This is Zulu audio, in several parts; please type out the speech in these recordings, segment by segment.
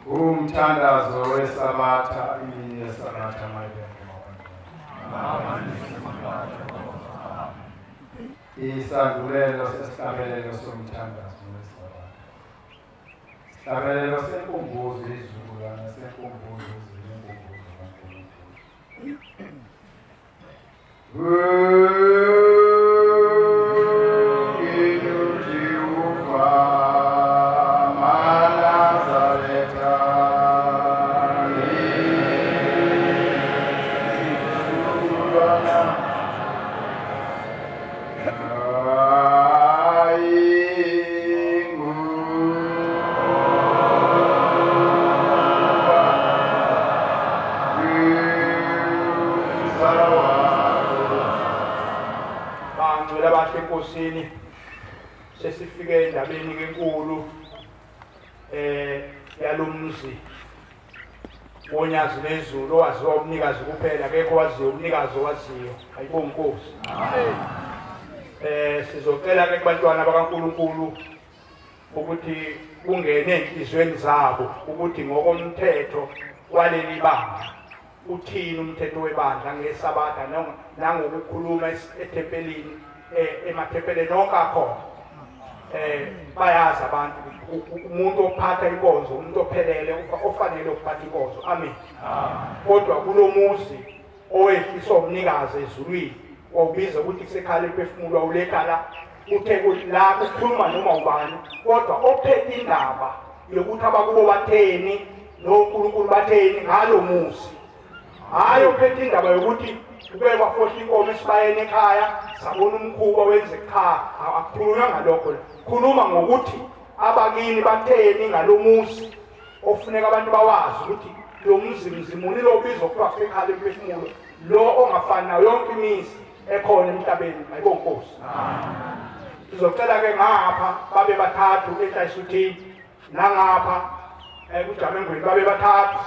Umthandazo wesabatha imini yesabatha mayibonke isandulelo sesihlabelelo somthandazo wesabatha. Sihlabelelo senkumbuzo izizukulwana senkumbuzo zinenkumbuzo enkosini sesifike endabeni enkulu yalomzi wonyazi lezulu owaziwa umnikazi kuphela akekho waziyo umnikazi owaziyo ayibonge Nkosi. Sizocela ke kubantwana bakaNkulunkulu ukuthi kungene enhlizweni zabo ukuthi ngokomthetho waleli banga uthini umthetho webandla ngesabatha nangokukhuluma ethempelini emathempeleni nonke akhona. Bayazi abantu umuntu ophatha inkonzo umuntu ophelele ofanele ukuphatha inkonzo. Amen. Kodwa kulomuzi owehliswa umnikazi ezulwini obiza ukuthi kusekhala imphefumulo awulekala uthe ukuthi la kukhuluma noma ubani kodwa ophethe indaba yokuthi abakubo batheni noNkulunkulu batheni ngalo muzi. Hayi ophethe indaba yokuthi kuke kwafohla inkomo esibayeni ekhaya sabona umkhuba wenze ekhaya. Akukhulunywa ngalokho. Khuluma ngokuthi abakini batheni ngalomuzi ofuneka abantu bawazi ukuthi lo mzimuni lo bizwa kuthiwa kusekhala imphefumulo lo ongafani nayo yonke imizi ekhona emhlabeni. Ayibonge Nkosi. Sizocela ke ngapha babe bathathu eHlayisuthini nangapha kuJamengweni babe bathathu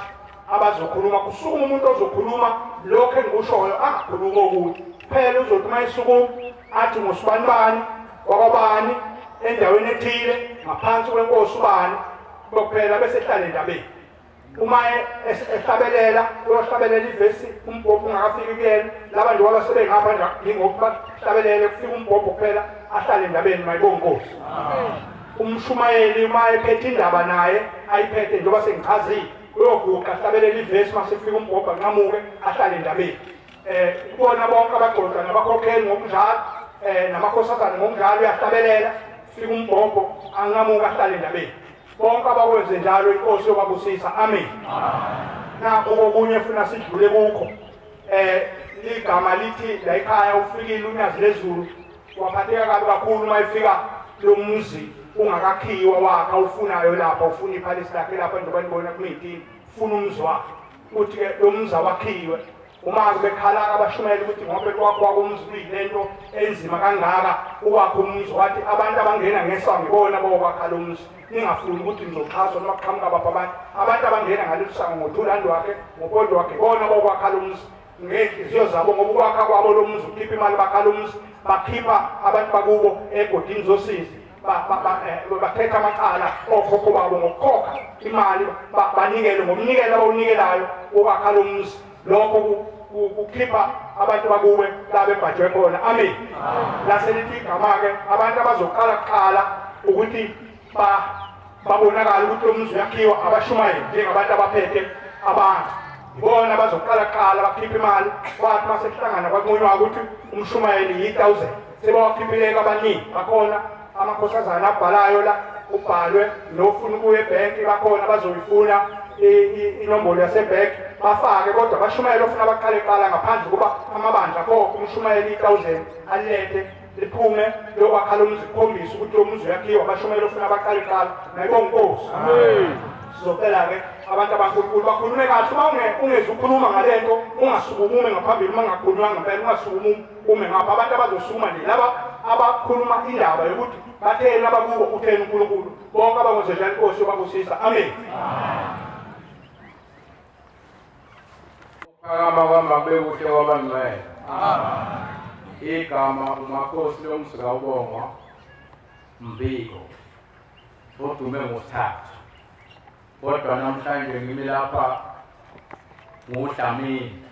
abazokhuluma. Kusukuma umuntu ozokhuluma lokho engikushoyo angakhuluma ukuthi phela uzothi mayisukuma athi ngosibanibani wakwabani endaweni ethile ngaphansi kwenkosi ubani kuphela bese ehlala endabeni. Uma ehlabelela uyohlabelela ivesi umbhobho ungakafiki kuyena laba nje wabasebe ngapha nje ngokuba hlabelele kufika umbhobho kuphela ahlale endabeni. Mayibonge Nkosi. Umshumayeli uma ephethe indaba naye ayiphethe njengoba sengichazile uyoguqa hlabelela ivesi mase kufika umbhobho anqamuke ahlale endabeni. Kubona bonke abagcotshwa nabakhokheli ngokunjalo namakhosazana ngokunjalo uyahlabelela kufika umbhobho anqamuke ahlale endabeni. Bonke abakwenze njalo inkosi yobabusisa. Amen. Nakho okunye funa sidlule kukho igama lithi la ekhaya ufikile unyazi lezulu waphatheka kabi kakhulu uma efika lo muzi ungakakhiwa wakhe awufunayo lapha ufuna iphalisi lakhe lapha njengoba nibona ku-18 ufuna umzi wakhe ukuthi ke lo mzi awakhiwe. Uma bekhala abashumayeli ukuthi ngoba kwakho umzi kuyilento enzima kangaka ukwakho umzi wathi abantu abangena ngesango ibona bokwakha lo mzi. Ningafuni ukuthi nizoxhaswa noma kuqhamuka abantu abangena ngalolu sango ngothulando wakhe ngopondo wakhe ibona bokwakha lo mzi ngenhliziyo zabo ngoba ukwakha kwabo lo mzi ukhipha imali bakha lo mzi bakhipha abantu bakubo egodini zosizi bathetha amacala okhokho babo ngokukhokha imali banikele ngomnikelo abawunikelayo ukwakha lo mzi. Lokho kukhipha abantu bakube la bebhajwe khona. Amen. Laselithi igama-ke abantu abazoqala kuqala ukuthi babonakala ukuthi lo mzi uyakhiwa abashumayeli njengabantu abaphethe abantu ibona abazoqala kuqala bakhipha imali kwathi uma sekuhlangana kwakunconywa ukuthi umshumayeli yi-1000 sebawakhiphileka abaningi bakhona amakhosazana abhalayo la ubhalwe nofuna ukuya ebhenki bakhona bazoyifuna inombolo yasebhenki bafake kodwa abashumayeli ofuna baqale qala ngaphandle kuba amabandla khokho umshumayeli 1000 alethe liphume lokwakha lo mzi kukhombisa ukuthi lo mzi uyakhiwa abashumayeli ofuna baqale qala. Nayibonge Nkosi. Amen. Sizocela-ke abantu abankulunkulu bakhulume kahle uma ungeza ukukhuluma ngalento ungasukumume ngaphambili uma ngakhulunywanga ngempela ungasukumume ume ngapha. Abantu abazosukuma nje laba abakhuluma indaba yokuthi batheni abakubo utheni uNkulunkulu bonke abangozojala inkosi yobabusisa. Amen. Phakama kwamba bekuhle kwabangcwele. Igama umakhosi lomsuka ubongwa Mbiko odume ngosithathu kodwa namhlanje ngimi lapha nguDlamini.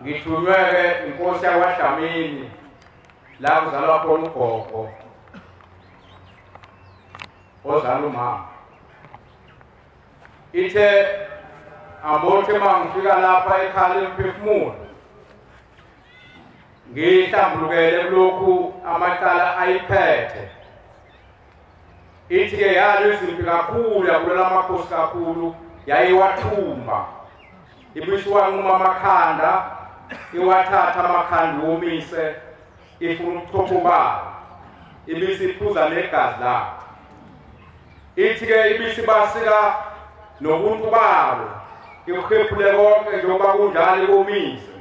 Ngithunywe-ke inkosi yakwaDlamini la kuzalwa khona ugogo ozala umama. Ithe ambothe mangifika lapha ekhaya emphefumulo ngihlambulukele kulokhu amacala ayiphethe. Ithi-ke yalo izimpi kakhulu yabulela amakhosi kakhulu yayiwathumba ibisiwanquma amakhanda iwathatha amakhanda womise ifuna ukuthopha ibisiphuza negazi lakhe. Ithi-ke ibisibasika nobuntu babo ikuhephule konke njengoba kunjalo komise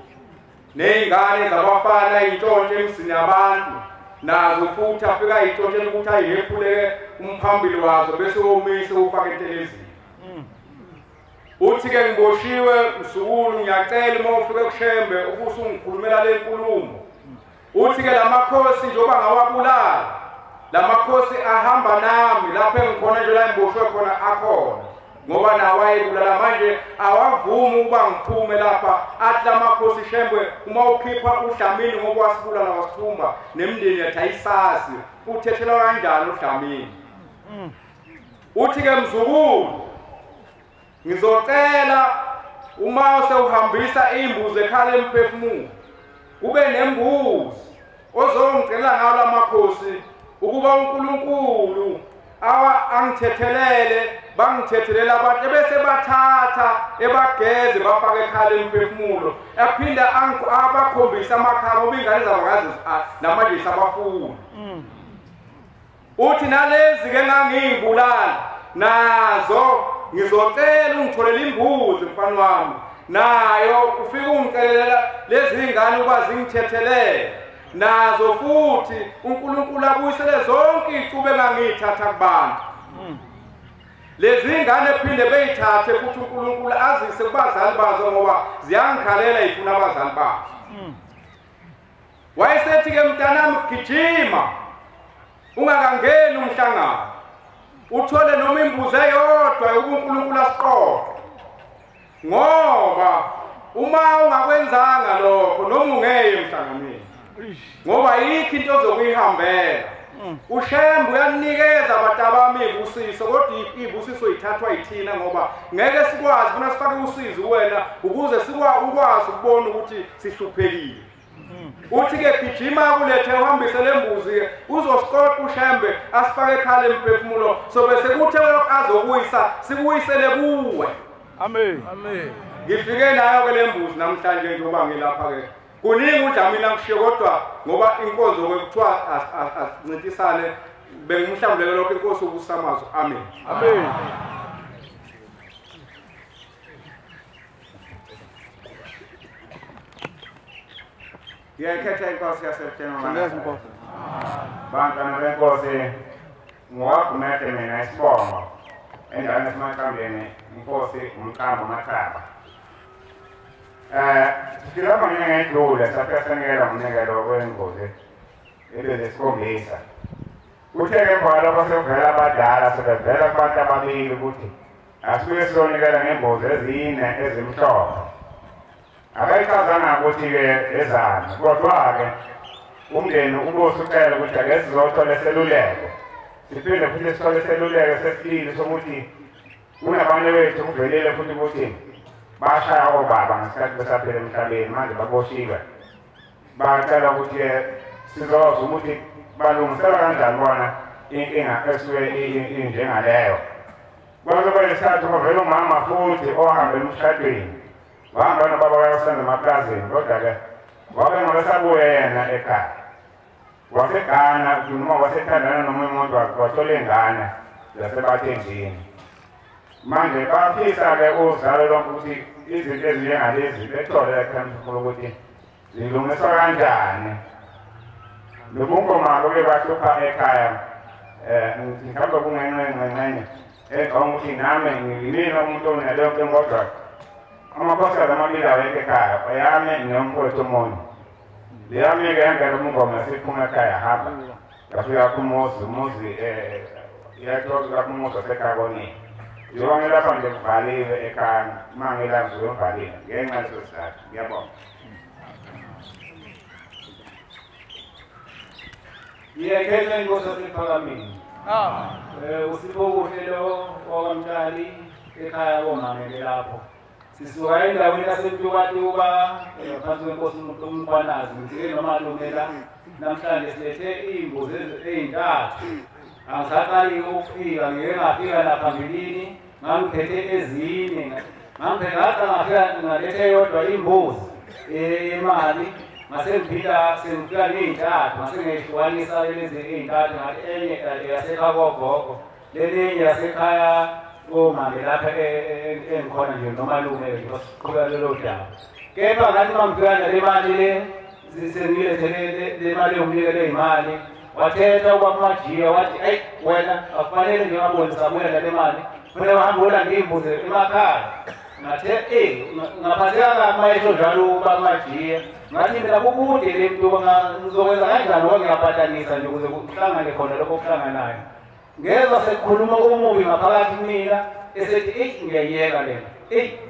ney'ngane zabafana iy'ntshontshe emzini yabantu nazo futhi afika iy'ntshontshe ukuthi ayihephule umphambili wazo bese womise ufake entelezini. Uthi-ke ngiboshiwe msukulu ngiyacela uma ufike kushembe ukuthi ungikhulumela le nkulumo. Uthi-ke la makhosi njengoba ngawabulala la makhosi ahamba nami lapho engikhona nje la ngiboshwe khona akhona ngoba nawo ayebulala manje awavumi ukuba ngiphume lapha athi la makhosi shembwe uma ukhipha uDlamini ngoba wasibulala wasithumba nemindeni yathi ayisazi uthethela kanjani uDlamini. Uthi-ke mzukulu ngizocela uma sewuhambisa imbuzi ekhaya emphefumulo kube nembuzi ozongicela ngayo la makhosi ukuba uNkulunkulu angithethelele bangithethelele abantu bese bathatha ebageze bafake ekhaya emphefumulo aphinda abakhombisa amakhaya ngoba ingane zabo ngazi namanje sabafuna. Uthi nalezi-ke ngangiyibulala nazo ngizocela ungitholele imbuzi mfana wami nayo ufike ungicelelela lezi ingane ukuba zingithethelele nazo futhi uNkulunkulu abuyisele zonke icuba engangiyithatha kubantu. Lezi ingane ephinde beyithathe futhi uNkulunkulu azise kubazali bazo ngoba ziyangikhalela ifuna abazali bazo. Wayesethi-ke mntanami gijima ungakangeni umhlangano uthole noma imbuzi eyodwa uNkulunkulu asiqoqe ngoba uma ungakwenzanga lokho noma ungeye emhlanganweni ngoba yikho into ozokuyihambela. Ushembe uyanikeza abatabami ibusiso kodwa ibusiso ithathwa yithina ngoba ngeke sikwazi funa sifake usizo wena ukuze ukwazi ukubona ukuthi sihluphekile. Uthi-ke gijima kulethe uhambise le mbuzi uzosiqoqa ushembe asifake ekhaya emphefumulo sobe sekuthe azokuyisa sikuyisele kuwe. Amen. Ngifike nayo-ke le mbuzi namhlanje njengoba ngilapha-ke kuningi uDlamini angishiye kodwa ngoba inkonzo kuthiwa asincintisane bengimhlambuleke lokho inkosi ubusamazwe. Amen. Ngiyakhetha inkosi yasebuthengwana bantwana benkosi ngowagumede mina isibongo endaweni eseMaqambeni inkosi umqambo Maqaba. Silapha ngingedlule safika sanikela umnikelo wengozi ebezisikhombisa. Kuthe-ke emva lapho sekuvela abadala sebevela kubantu ababili ukuthi asibuye sizonikela ngembuzi ezine ezimhlophe. Akayichazanga ukuthi-ke ezani kodwa-ke umndeni ubuso ucela ukuthi ake sizothola iseluleko siphinde futhi sithole iseluleko sesibili sokuthi kunabanye bethu kuvelile futhi ukuthi bashaya obaba ngesikhathi besaphila emhlabeni manje baboshiwe. Bacela ukuthi sizozwa ukuthi balungisela kanjani bona inkinga esuke injengaleyo. Kwaze isikhathi kuvela umama futhi ohambe emshadweni wahamba nobaba wayosebenza emaplazini kodwa-ke wabe ngobesabuye yena ekhaya waseGhana noma wasethandana nomunye umuntu wathola iy'ngane zasebathenjini. Manje bafisa-ke uzalo lonke ukuthi izinto ezinjengalezi bethole ekhemkhulu ukuthi zilungiswa kanjani. Nobungoma-ke bahlupha ekhaya ngikhambe kungenxenye engicabanga ukuthi nami ngilina umuntu onelonke kodwa amakhosikazi amabili awekho ekhaya oyami nomfowethu omunye. Leyami-ke yangena umngoma yasiphuma ekhaya hamba ngafika kumuzi Iyathola lapho umuntu osekhakoni. Yonke lapha nje kuvaliwe ekhaya, mangela ngizovalile ngenxa yaleso sizathu. Ngiyabonga. Ngiyakhetha inkosi yasePhakameni. Usipho kuhle lo okamtali ekhaya komamele lapho. Sisuka endaweni yaseMtuba ngaphansi kwenkosi uMkhwanazi ngizike nomalumela namhlanje silethe imbuzi ezintathu. Angisaqali ukufika ngeke ngafika la phambilini ngangiphethe ezine. Ngangifika ngalethe yodwa imbuzi imali masengifika ney'ntathu ngasengehlukanisa lezi ey'ntathu ngathi enye yasekhaya kogogo lelinye yasekhaya komame lapha engikhona nje nomalume siqhubeka lelo daba. Kepha ngathi mangifika nale mali le sengilethele le mali yomnikele imali wathetha kwaMajiya wathi ayi wena akufanele ngingaboni Samuel le mali kufanele uhambe ulande imbuzi emakhaya. Ngathe ngaphatheka kamayesho njalo uBaMajiya ngathi mina kukude le mntu ngizokwenza kanjani ngoba ngiyaphatanisa nje ukuze kuhlangane khona lokho okuhlanganayo. Ngezwa sekukhuluma umubi ngaphakathi kumina esethi ngiyayiyeka lena.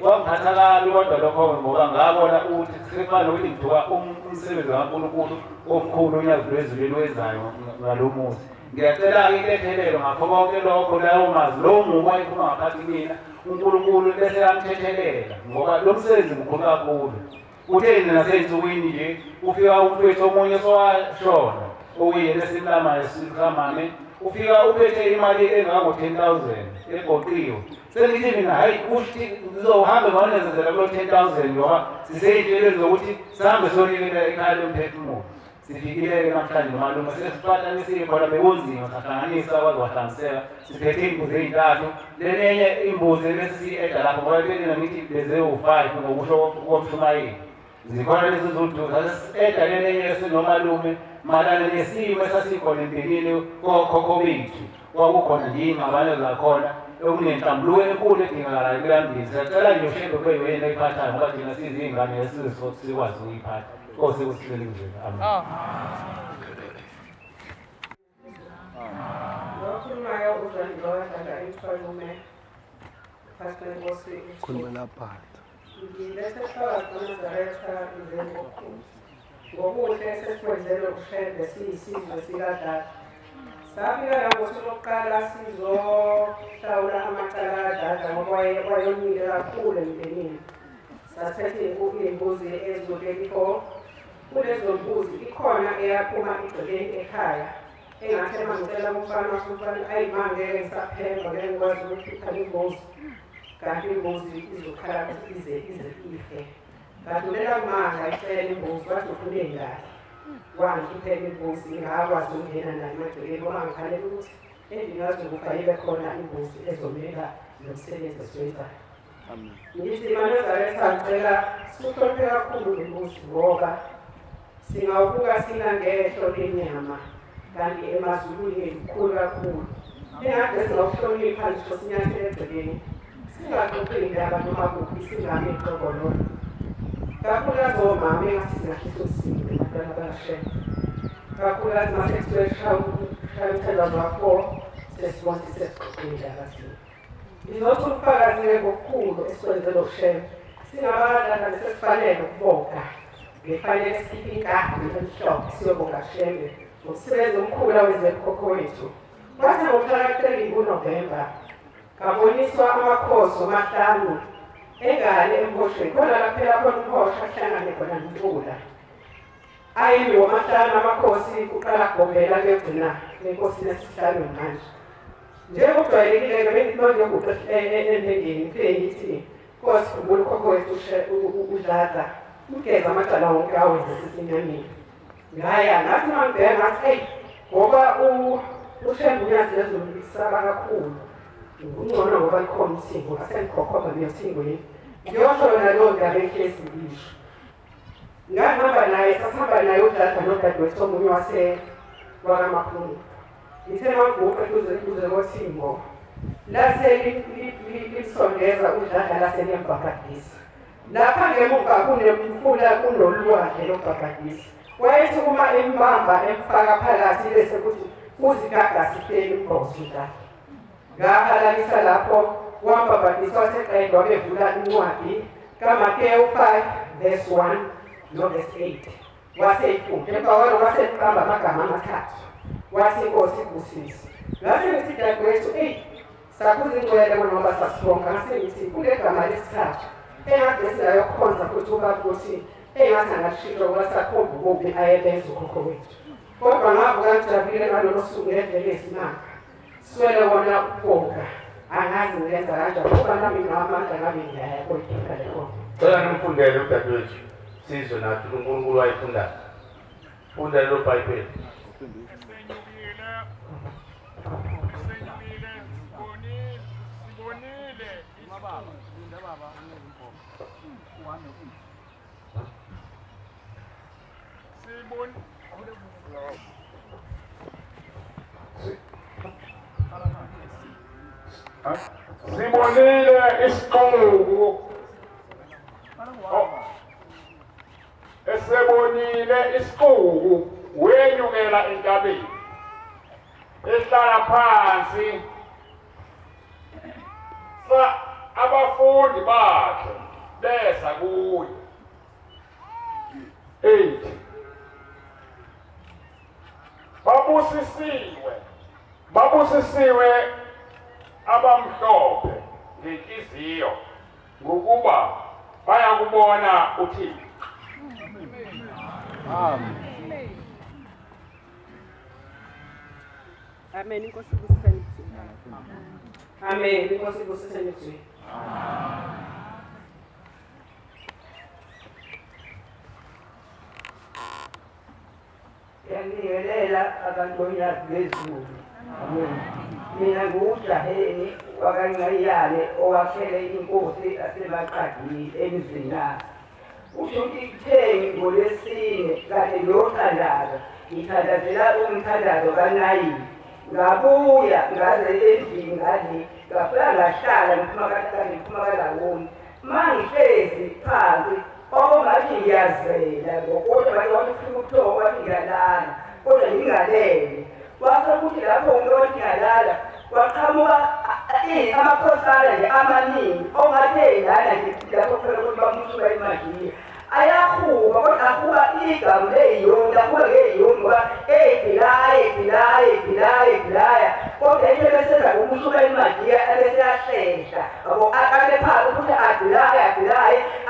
Kwangiphatha kabi kodwa lokho ngoba ngabona ukuthi sefana nokuthi ngithuka umsebenzi kaNkulunkulu omkhulu unyazo lwezulu wenzayo ngalo muzi. Ngiyacela-ke intethelelo ngakho konke lokho lawo mazwi lo mumo ayikhuluma ngaphakathi kumina uNkulunkulu bese yamthethelela ngoba lo msebenzi mkhulu kakhulu. Kutheni nasey'nsukwini nje ufika umfethu omunye sowashona okuyena esimlamayo sikamame ufika uphethe imali engango-10,000 egoqiwe. Sengithi mina hayi uthi ngizohambe ngonezezela kulo 10,000 ngoba sisey'nhlelweni zokuthi sihambe sonikela ekhaya lomphefumulo. Sifikile-ke namhlanje nomalume sesipatanisiwe khona bekunzima sahlanganisa kwaze wahlanganiseka siphethe iy'mbuzi ey'ntathu. Lenenye imbuzi bese siyi-eda lapho ngoba benina ngithi beze-5 ngokusho komshumayeli. Zikhona lezi zodwa sasi-eda lenenye esinomalume malana nesimo esasikhona emndenini kokhokho bethu. Kwakukhona nje iy'ngxabano zakhona okunenhlambuluko enkulu edingakalayo kulambili. Siyacela nje ushembe kube wena oyiphathayo ngoba thina siziy'ngane sikwazi ukuyiphatha. Nkosi kusibele kuzwela. Amen. Lokhulumayo uzandlowadlala imthwalume Pastor Nkosi. Khulumela phansi. Ngilethe phakathi kwaNazaretha izengokhulu. Ngokuhle sesikwenzele ukushede siyisizwe sikadala. Safika la ngosuku lokuqala sizohlawula amacala kadala ngoba wayomile kakhulu emndenini. Sathethe iy'mbuzi eziwu-34. Kulezo mbuzi ikhona eyaphuma igcekeni ekhaya. Engathi emangicela umfana wasumfana ayi ma ngeke ngisaphemba ngeke ngikwazi ukukhipha imbuzi. Kanti imbuzi izokhala ize ife. Ngadulela kumanga icela imbuzi wathi ufuna iy'ngane. Wangiphelele imbuzi ngingakwazi ukungena nayo emagcekeni ngoba ngikhalela ukuthi endingazukufa ibe khona imbuzi ezomela nomsebenzi esiwenzayo. Ngithi maNazaretha ngicela sihloniphe kakhulu le mbuzi ngoba singawubuka sinangehlo lenyama kanti emazulwini mkhulu kakhulu. Engade singawuhlonipha ngisho sinyathele egcekeni singaxoxi indaba noma kuphi singame eqokololo. Kakhulukazi omama engathi singahlisa usisindo abantwana bayashena. Kakhulukazi masekushaya umthandazo wa-4 sesibona sesixoxile indaba zini. Ngizothi ubufakazi-ke ngobukhulu esikwenzele ukushema. Singabadala sesifanele ukubonga. Ngefanele sikhiphe inkadi emhlophe siyobonga Shembe ngomsebenzi omkhulu awenze ukhokho wethu. Kwathi ngomhlaka 30 kuNovemba ngaboniswa amakhosi amahlanu engane emhoshweni. Khona laphela khona umhosha ahlangane khona noMfula. Ayimiwo amahlanu amakhosi kuqala Gombela kuyogcina enkosini yesihlanu manje. Njengokujwayelekile-ke bengithi nguqe endlengeni ngifike ngithi Nkosi khumbula ukhokho wethu uDladla ugeza amacala wonke awenza sesinyameni. Ngaya ngathi mangibheka ngathi eyi ngoba uShembe uyazi lisaba kakhulu. Ungcono ngoba likhona uthingo asengikhokhoba neyothingweni. Ngiyosho yona leyo ndaba ehlezi ngisho. Ngahamba naye sasihamba naye uDladla nodadewethu omunye wakamakhulu. Ngithe manguqe kuze kothingo. Lase lisondeza uDladla lase liyambhabhadisa. Lapha ngemuva kunemfula kunolwandle lobhabhadisa. Wayethi uma embamba emfaka phakathi bese kuthi uzigagasi ihleli imbozi uDladla. ngahalalisa lapho wambhabhadisa waseqedwa wabevula incwadi kaMateyu 5:1 no-8 waseyifunda emva kwalokho waseqamba amagama amathathu wathi inkosi ibusise ngase ngithi dadewethu sakhuza ingcwele ngoba sasibonga ngase ngithi kule gama lesithathu engathi siyayokhonza futhi ubaba ukuthi engathi angashintsha ngoba sakhomba ukubi ayebenza ukhokho wethu kodwa ngavuka ngijabulile ngalolo suku ngendlela esimanga swele wona ukubonga angazi ngenza kanjani ngoba nami ngamandla ngabe ngiyaya kodwa lekho cela nimfundele udadewethu sizwe nathi uNkulunkulu wayifundayo funda lo Bible sibonile isiqongo esebonile isiqongo wenyukela entabeni ehlala phansi abafundi bakhe besa kuye 8 babusisiwe abamhlophe ngenhliziyo ngokuba bayakubona uThixo. Amen. Inkosi ibusiseni. Amen. Inkosi ibusiseni nje. Yangiyelela abantwana bezulu. Mina ngujaheni wakancayane owakhele inkosi asemaqadini emzini yakhe. Usho ikuthengi ngolesine kade lothandaza ngithandazela umthandazo kaNayini. Ngabuya ngaze endlini ngale ngafika ngahlala ngiphuma kalawoni mangihlezi phansi okungathi ngiyazela ngokuthi bathi ufika ukuthoka wathi ngiyalala kodwa ngingalele wase kuthi lapho ngiyothi ngiyalala waqhamuka amakhosana nje amaningi ongathi lana nje lapho phela ukuthi bamusuka emadini ayahuba kodwa ahuba igama leyona ahuba ngeyona ngoba bilaya kodwa into besenza umusuka emadini ebeseyashesha yabo akale phansi ukuthi adilaya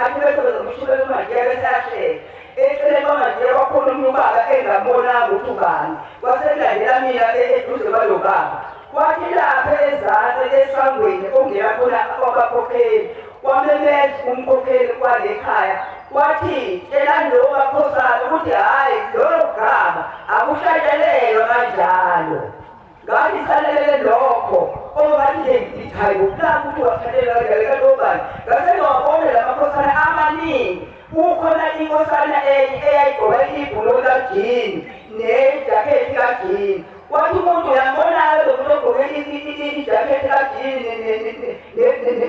athi bese umusuka emadini ebeseyashesha eceleni kwamadini kwakhona umuntu ubaba engambonanga ukuthi ubani wasengilandela mina eduze kwalo baba kwathi lapha ezansi esangweni ongena khona abakhokheli wamemeza umkhokheli kwalekhaya wathi tshela lo bakhosana ukuthi hayi lolo gama akushayelelwa kanjalo ngathi salele lokho ongathi nje ngithayi ukulaku ukuthi washayelela kanjalo lobani ngase ngawabona lamakhosana amaningi ukhona inkosana eyayigqoke ibhuluko kajini nejakhethi kajini wathi umuntu uyambonayo lo muntu ogqoke ijakhethi kajini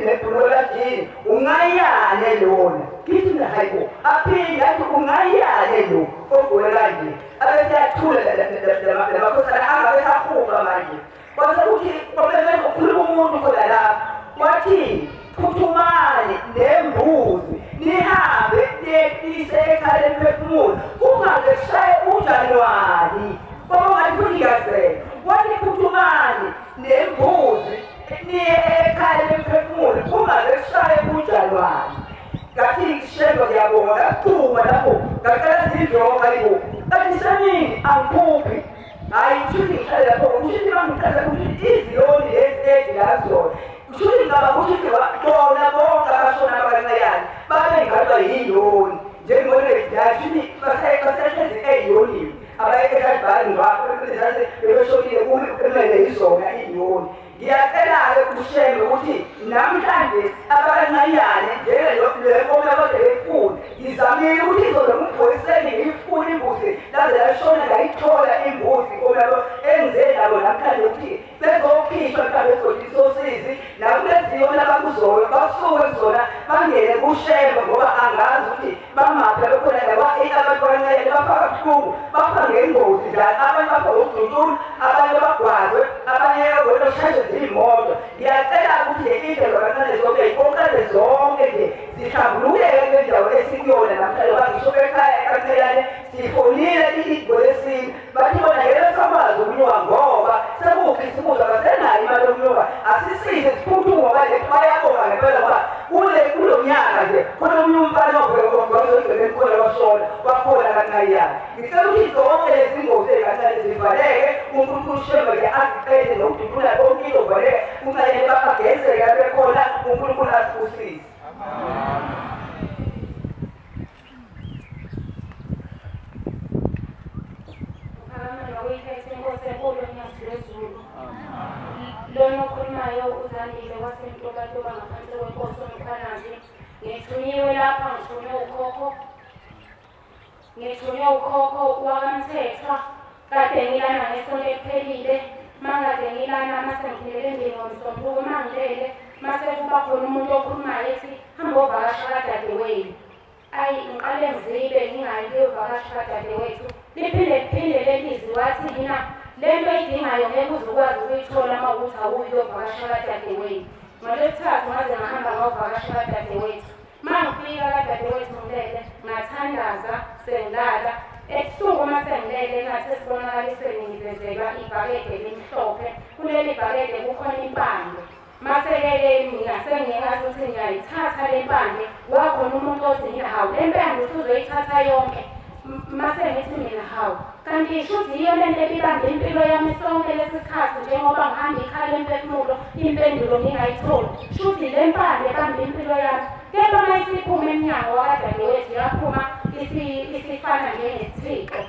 nebhuluko kajini ungayane lona kithi mina hayibo aphinde athi ungayane lo ogqoke kanje abeseyathula lamakhosana angabesahuba manje kwase kuthi kwabemele ukhuluma umuntu khona lapha wathi phuthumani nembuzi nihambe nehlise ekhaya lemphefumulo kungaze kushaye uJanuwari bongathi kuyazela wathi phuthumani nembuzi niye ekhaya lemphefumulo kungaze kushaye uJanuwari ngathi ishengo ngiyabonga ngaphuma lapho ngaqala zindloka yibo kanti semini angiphuphi hayi ukuthi ngihlale lapho ukuthi bangiqala ukuthi iziyoni lezi ezilazona Shuri ngaba ukuthi bona bonke abashona abancane babe ngalwa yiyoni njengone yashini basehlezi eyoni abayekabhani ngapha bese beshonile kumele izona iyoni ngiyacela-ke kushembe ukuthi namhlanje abancane njengelekome kade befuna ngizamile ukuthi izona ngumvoiseni ngiyifuna imbuzi laze yashona ngayithola imbuzi omelo enze nabo namhlanje ukuthi bezokhishwa mhlawumbe bezodisosizi nakuleziyona abakuzoyo basuke kuzona bangene kushembe ngoba angazi ukuthi bamapha bekhona abantu abancane bafaka buhlungu bafa ngengozi njalo abanye bafa ngokudutshula abanye bagwazwe abanye wena shaywe zimoto ngiyacela ukuthi le indlela kancane zonke inkokane zonke nje zihlambululeke kule ndawo esikuyona namhlanje bangisho bekhaya kancane sifonile iGoli lesine bathi bona ngeke samazi ukunyuka ngoba sekukhisimuza kasenayo imali yokunyuka asisize siphuthume ngoba le bayabonga ngempela ngoba kulo nyaka nje kunomunye umfana wazoyigcina enkulu washona wakhona kancane ngicela ukuthi zonke lezi ngozi ey'kancane zivaleke uNkulunkulu shembe ke aziqede nokududula konke into valeke kuncane bagezeke bekhona uNkulunkulu asibusise. Lona okhulumayo uZandile waseNtoba ngaphansi kwenkosi uMkhwanazi. Ngithunywe lapha ngithunywe ukhokho wakaMthethwa kade ngilana ngesonto eliphelile mangade ngilana mase ngilele endlini ngomsombuluko mangilele mase kuba khona umuntu okhulumayo ethi hamba ovakasha kadadewethu. Ayi ngiqale ngizibe ngingayi ukuyovakasha kadadewethu liphinde lelizwi wathi yina lento idingayo ngeke uzokwazi ukuyithola uma ukuthi awuyovakasha kadadewethu. Ngolwesithathu ngaze ngahamba ngayovakasha kadadewethu. Mangifika kadadewethu ngilele ngathandaza sengilala ebusuku uma sengilele ngathi sibonakalisweni ngivezelwa ibhakede limhlophe kuleli bhakede kukhona impande. Mase-ke mina sengingathi ukuthi ngiyayithatha le mpande wakhona umuntu othi hawu le mpande uthi uzoyithatha yonke. Mase ngithi mina hawu kanti shuthi yiyo lento ebibambe impilo yami sonke lesi sikhathi njengoba ngihamba ikhala emphefumulo impendulo ngingayitholi shuthi le mpande ebambe impilo yami. Kepha uma isiphuma emnyango wakadadewethu yaphuma isifana njengesithixo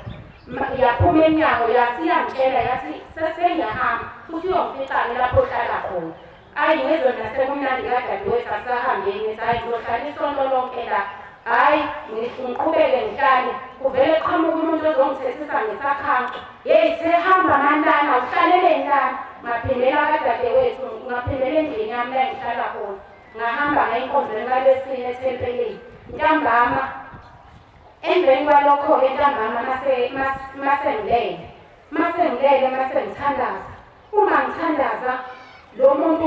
yaphuma emnyango yasiyangitshela yathi sesengiyahamba futhi uyongificane lapho ohlala khona. Ayi ngizona sekumnandi kadadewethu asahambeni ngithi hayi ngizohlala isonto lonke la. Hayi ngiqhubeke ngihlale kuvele qhamuka umuntu ozongithethisa ngesakhanqa yeyi sehamba mantana uhlalele ntana. Ngaphindela kadadewethu ngaphindela endlini yami la ngihlala khona ngahamba ngayinkonzweni kalesine ethempelini ntambama. Emveni kwalokho-ke ntambama masengilele masengithandaza. Uma ngithandaza lo muntu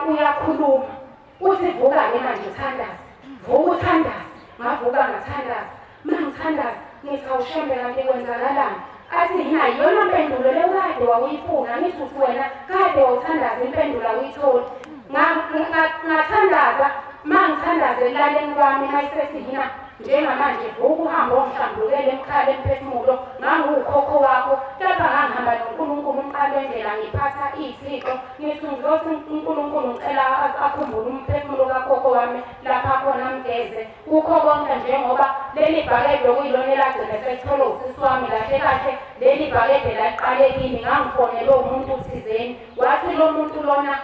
uyakhuluma uthi vuka-ke manje uthandaza vuka uthandaza. Ngavuka ngathandaza mangithandaza ngithi awushembe kanti kwenzakalani. Athi yina yiyona mpendulo le kade wawuyifuna ngithi uthi wena kade wawuthandaza impendulo awuyitholi. Ngathandaza mangithandaza elaleni kwami mayisethi yina njengamanje vuka uhambe ongihlambulukele emkhala emphefumulo ngangukhokho wakho. Kepha ngangihamba noNkulunkulu umqala wendlela ngiphatha iy'thixo ngithi ngizothi uNkulunkulu ngicela akhumbule umphefumulo kakhokho wami lapha khona mgeze kukho konke njengoba leli bhakede okuyilona elagcine selithola usisi wami kahle kahle leli bhakede laqale kimi ngangifonelwe umuntu thizeni wathi lo muntu lona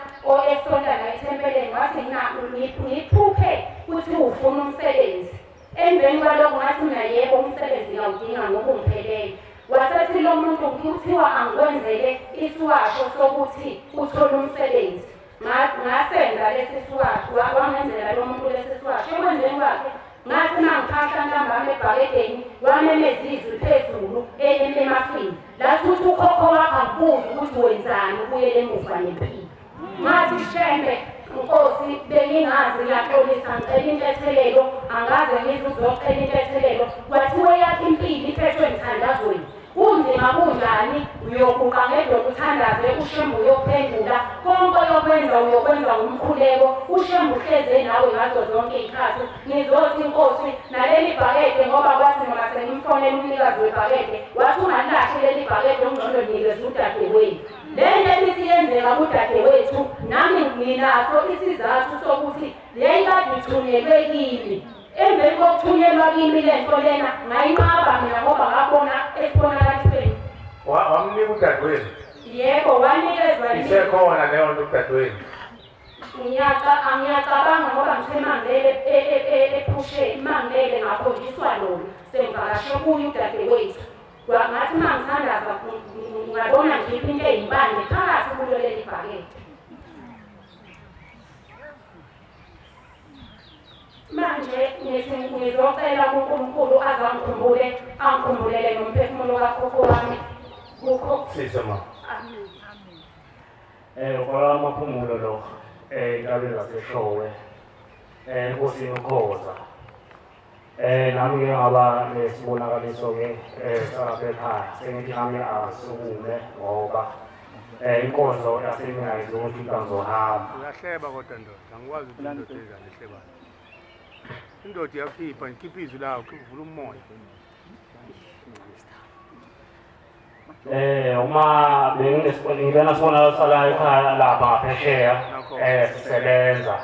esonta la ethempeleni wathi ngiphuphe ukuthi ufuna umsebenzi. Emveni kwalokho ngathi mina yebo umsebenzi ngawudinga ngoba ungiphelele. Wasethi lo muntu kuthiwa angikwenzele isiwasho sokuthi uthole umsebenzi. Ngasenza lesi siwasho wangenzela lo muntu lesi siwasho. Ekwenzeni kwakhe ngathi mangiphahla ntambama ebhakedeni wamemeza izwi phezulu emafini lathi uthi ukhokho wakho akubuzi ukuthi wenzani ubuyele emuva nempilo. Ngathi shembe Nkosi bengingazi ngiyaxolisa ngicela intethelelo angaze ngize uzocela intethelelo kwathiwe yakhe impilo iphethwe emthandazweni. Kunzima kunjani uyoguqa ngedolo uthandaze ushembe uyophendula konke oyokwenza uyokwenza ngomkhuleko ushembe uhleze nawe ngazo zonke iy'khathi. Ngizothi Nkosi naleli bhakede ngoba kwathi noma sengimfonela umnikazi webhakede wathi ungalilahle leli bhakede ongcono nikeze udadewenu. Le nto esiyenzeka kudadewethu nami nginaso isizathu sokuthi yayikade ithunyelwe kimi. Emveni kokuthunyelwa kimi le nto lena ngayinqaba mina ngoba ngabona esibonakalisweni. Wamnika udadewenu? Yebo wanikezwa yini. Isekhona leyo nto udadewenu? Ngiyacabanga ngoba ngithe mangilele ephusheni mangilele ngakhonjiswa lona sengivakashe kuye udadewethu. Ngathi mangithandaza ngabona ngiphi into eyimpande phakathi kulo leli bhakede. Manje ngithi ngizocela kuNkulunkulu angikhumbulele nomphefumulo kakhokho wami kukho. Sisoma. ufaka amaphumulo lo entabeni zaseshowe enkosini uKhoza. Nami ke ngaba nesibonakaliso-ke salapha ekhaya sengithi nami asukume ngoba inkonzo yasemingayizi ukuthi ngizohamba. Uyahleba kodwa ndoda, angikwazi ukuthi indoda ezane ihlebane. Indoda iyakhipha, ngikhipha izwi lawo, kuvula umoya. Uma ngibena sibonakalo sala ekhaya lapha ngaphesheya sisebenza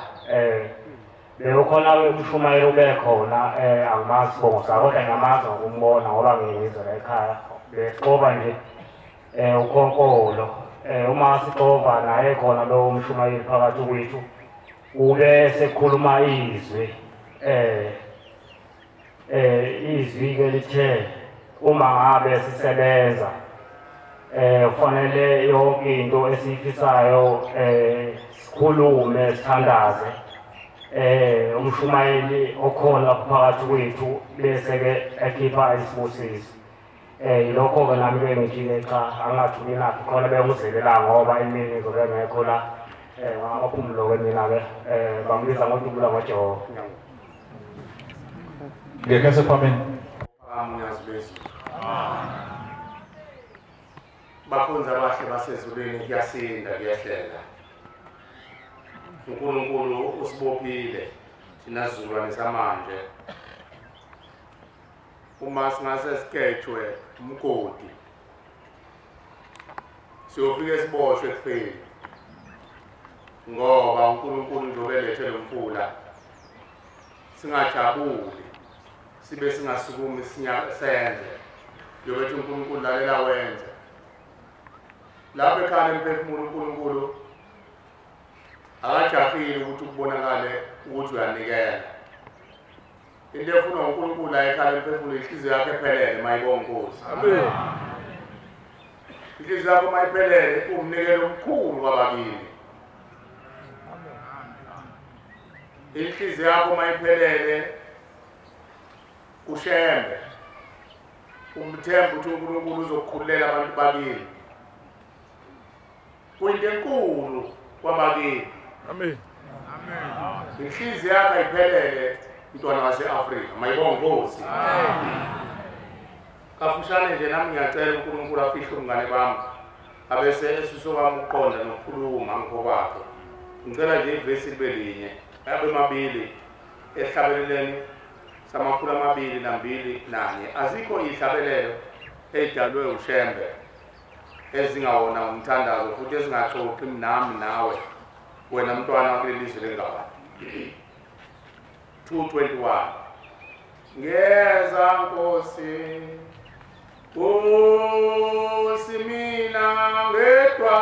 bekukhona umshumayeli ubekhona angimazi sibongo sakho kodwa ngiyamazi ngokumbona ngoba ngiyizela ekhaya besixova nje ukhonkolo uma sixova naye khona lo mshumayeli phakathi kwethu ube sekhuluma izwi izwi-ke lithe uma ngabe sisebenza kufanele yonke into esiyifisayo sikhulume sithandaze umshumayeli okhona phakathi kwethu bese-ke ekhipha isibusiso. Yilokho-ke nami-ke ngithi-ke cha angathuli naphi khona bengizelela ngoba emini ngizobe ngekho la ngamaphumulo-ke mina-ke bambiza ngoDubula ngoJehova. Ngekho sephambili. Bakhonza abahle basezulwini kuyasinda kuyahlela. uNkulunkulu usibophile thina sizulwane samanje. Uma singase siketshwe umgodi siyofike siboshwe kufeni ngoba uNkulunkulu njobe lethe lomfula singajabuli sibe singasukumi senze yobethi uNkulunkulu lalela wenze lapho ekhaya emphefumulo uNkulunkulu akajahile ukuthi kubonakale ukuthi uyanikela. Into efuna uNkulunkulu la ekhaya emphefumulo inhliziyo yakhe ephelele mayibonga Nkosi. Amen. Inhliziyo yakho mayiphelele umnikelo omkhulu kwabakini. Inhliziyo yakho mayiphelele ushembe umthemba ukuthi uNkulunkulu uzokukhulela abantu bakini. Kuyinto enkulu kwabakini. Amen. Amen. Inhliziyo yakho ayiphelele mntwana wase-Afrika mayibonga Nkosi. Amen. Kafushane nje nami ngiyacela uNkulunkulu afihle umngane bami abese esuse wami uqonda nokukhuluma ngikho kwakhe. Ngicela nje ivesi libe linye abe mabili ehlabeleleni samakhulu 2 nanye. Azikho ihlabelelo edalwe ushembe ezingawona umthandazo futhi ezingaxoxi nami nawe wena mntwana wakulelizwe lengaba. 2:21 ngeza Nkosi Nkosi mina ngedwa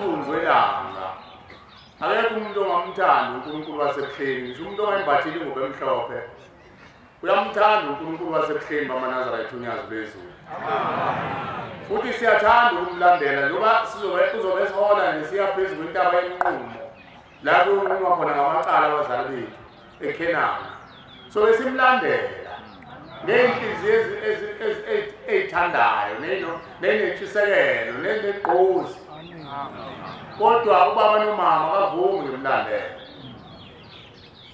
umthunzi welanga akekho umuntu ongamthanda uNkulunkulu wasebuhleni ngisho umuntu ongayimbathile ingubo emhlophe uyamthanda uNkulunkulu wasebuhleni bamaNazaretha unyazi bezulu futhi siyathanda ukumlandela njengoba uzobe esihola nesiya phezulu kwentaba yenqumo la kunquma khona ngamacala abazali bethu eKhenani so besimlandela ney'nhliziyo ezithandayo nenentshisekelo nenegqozi kodwa ubaba nomama akavumi ngimlandela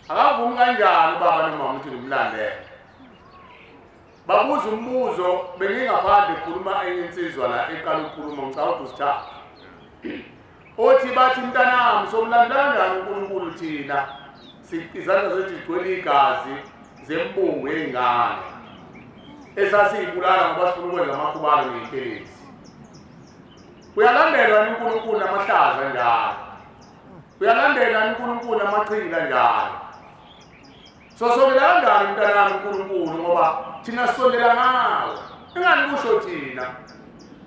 akavumi kanjani ubaba nomama ukuthi ngimlandela babuza umbuzo bengingaphandle khuluma insizwa la eqala ukukhuluma ngicabanga usithatha othi bathi mntanami somlandela kanjani uNkulunkulu thina izandla zethu zigcwele igazi zembungu yengane esasiyibulala ngoba sifuna ukwenza amakhubalo ney'telezi uyalandelwa uNkulunkulu namahlaza njalo uyalandelwa uNkulunkulu namachila njalo sosondela kanjani mntanami uNkulunkulu ngoba thina sisondela ngawo ingani kusho thina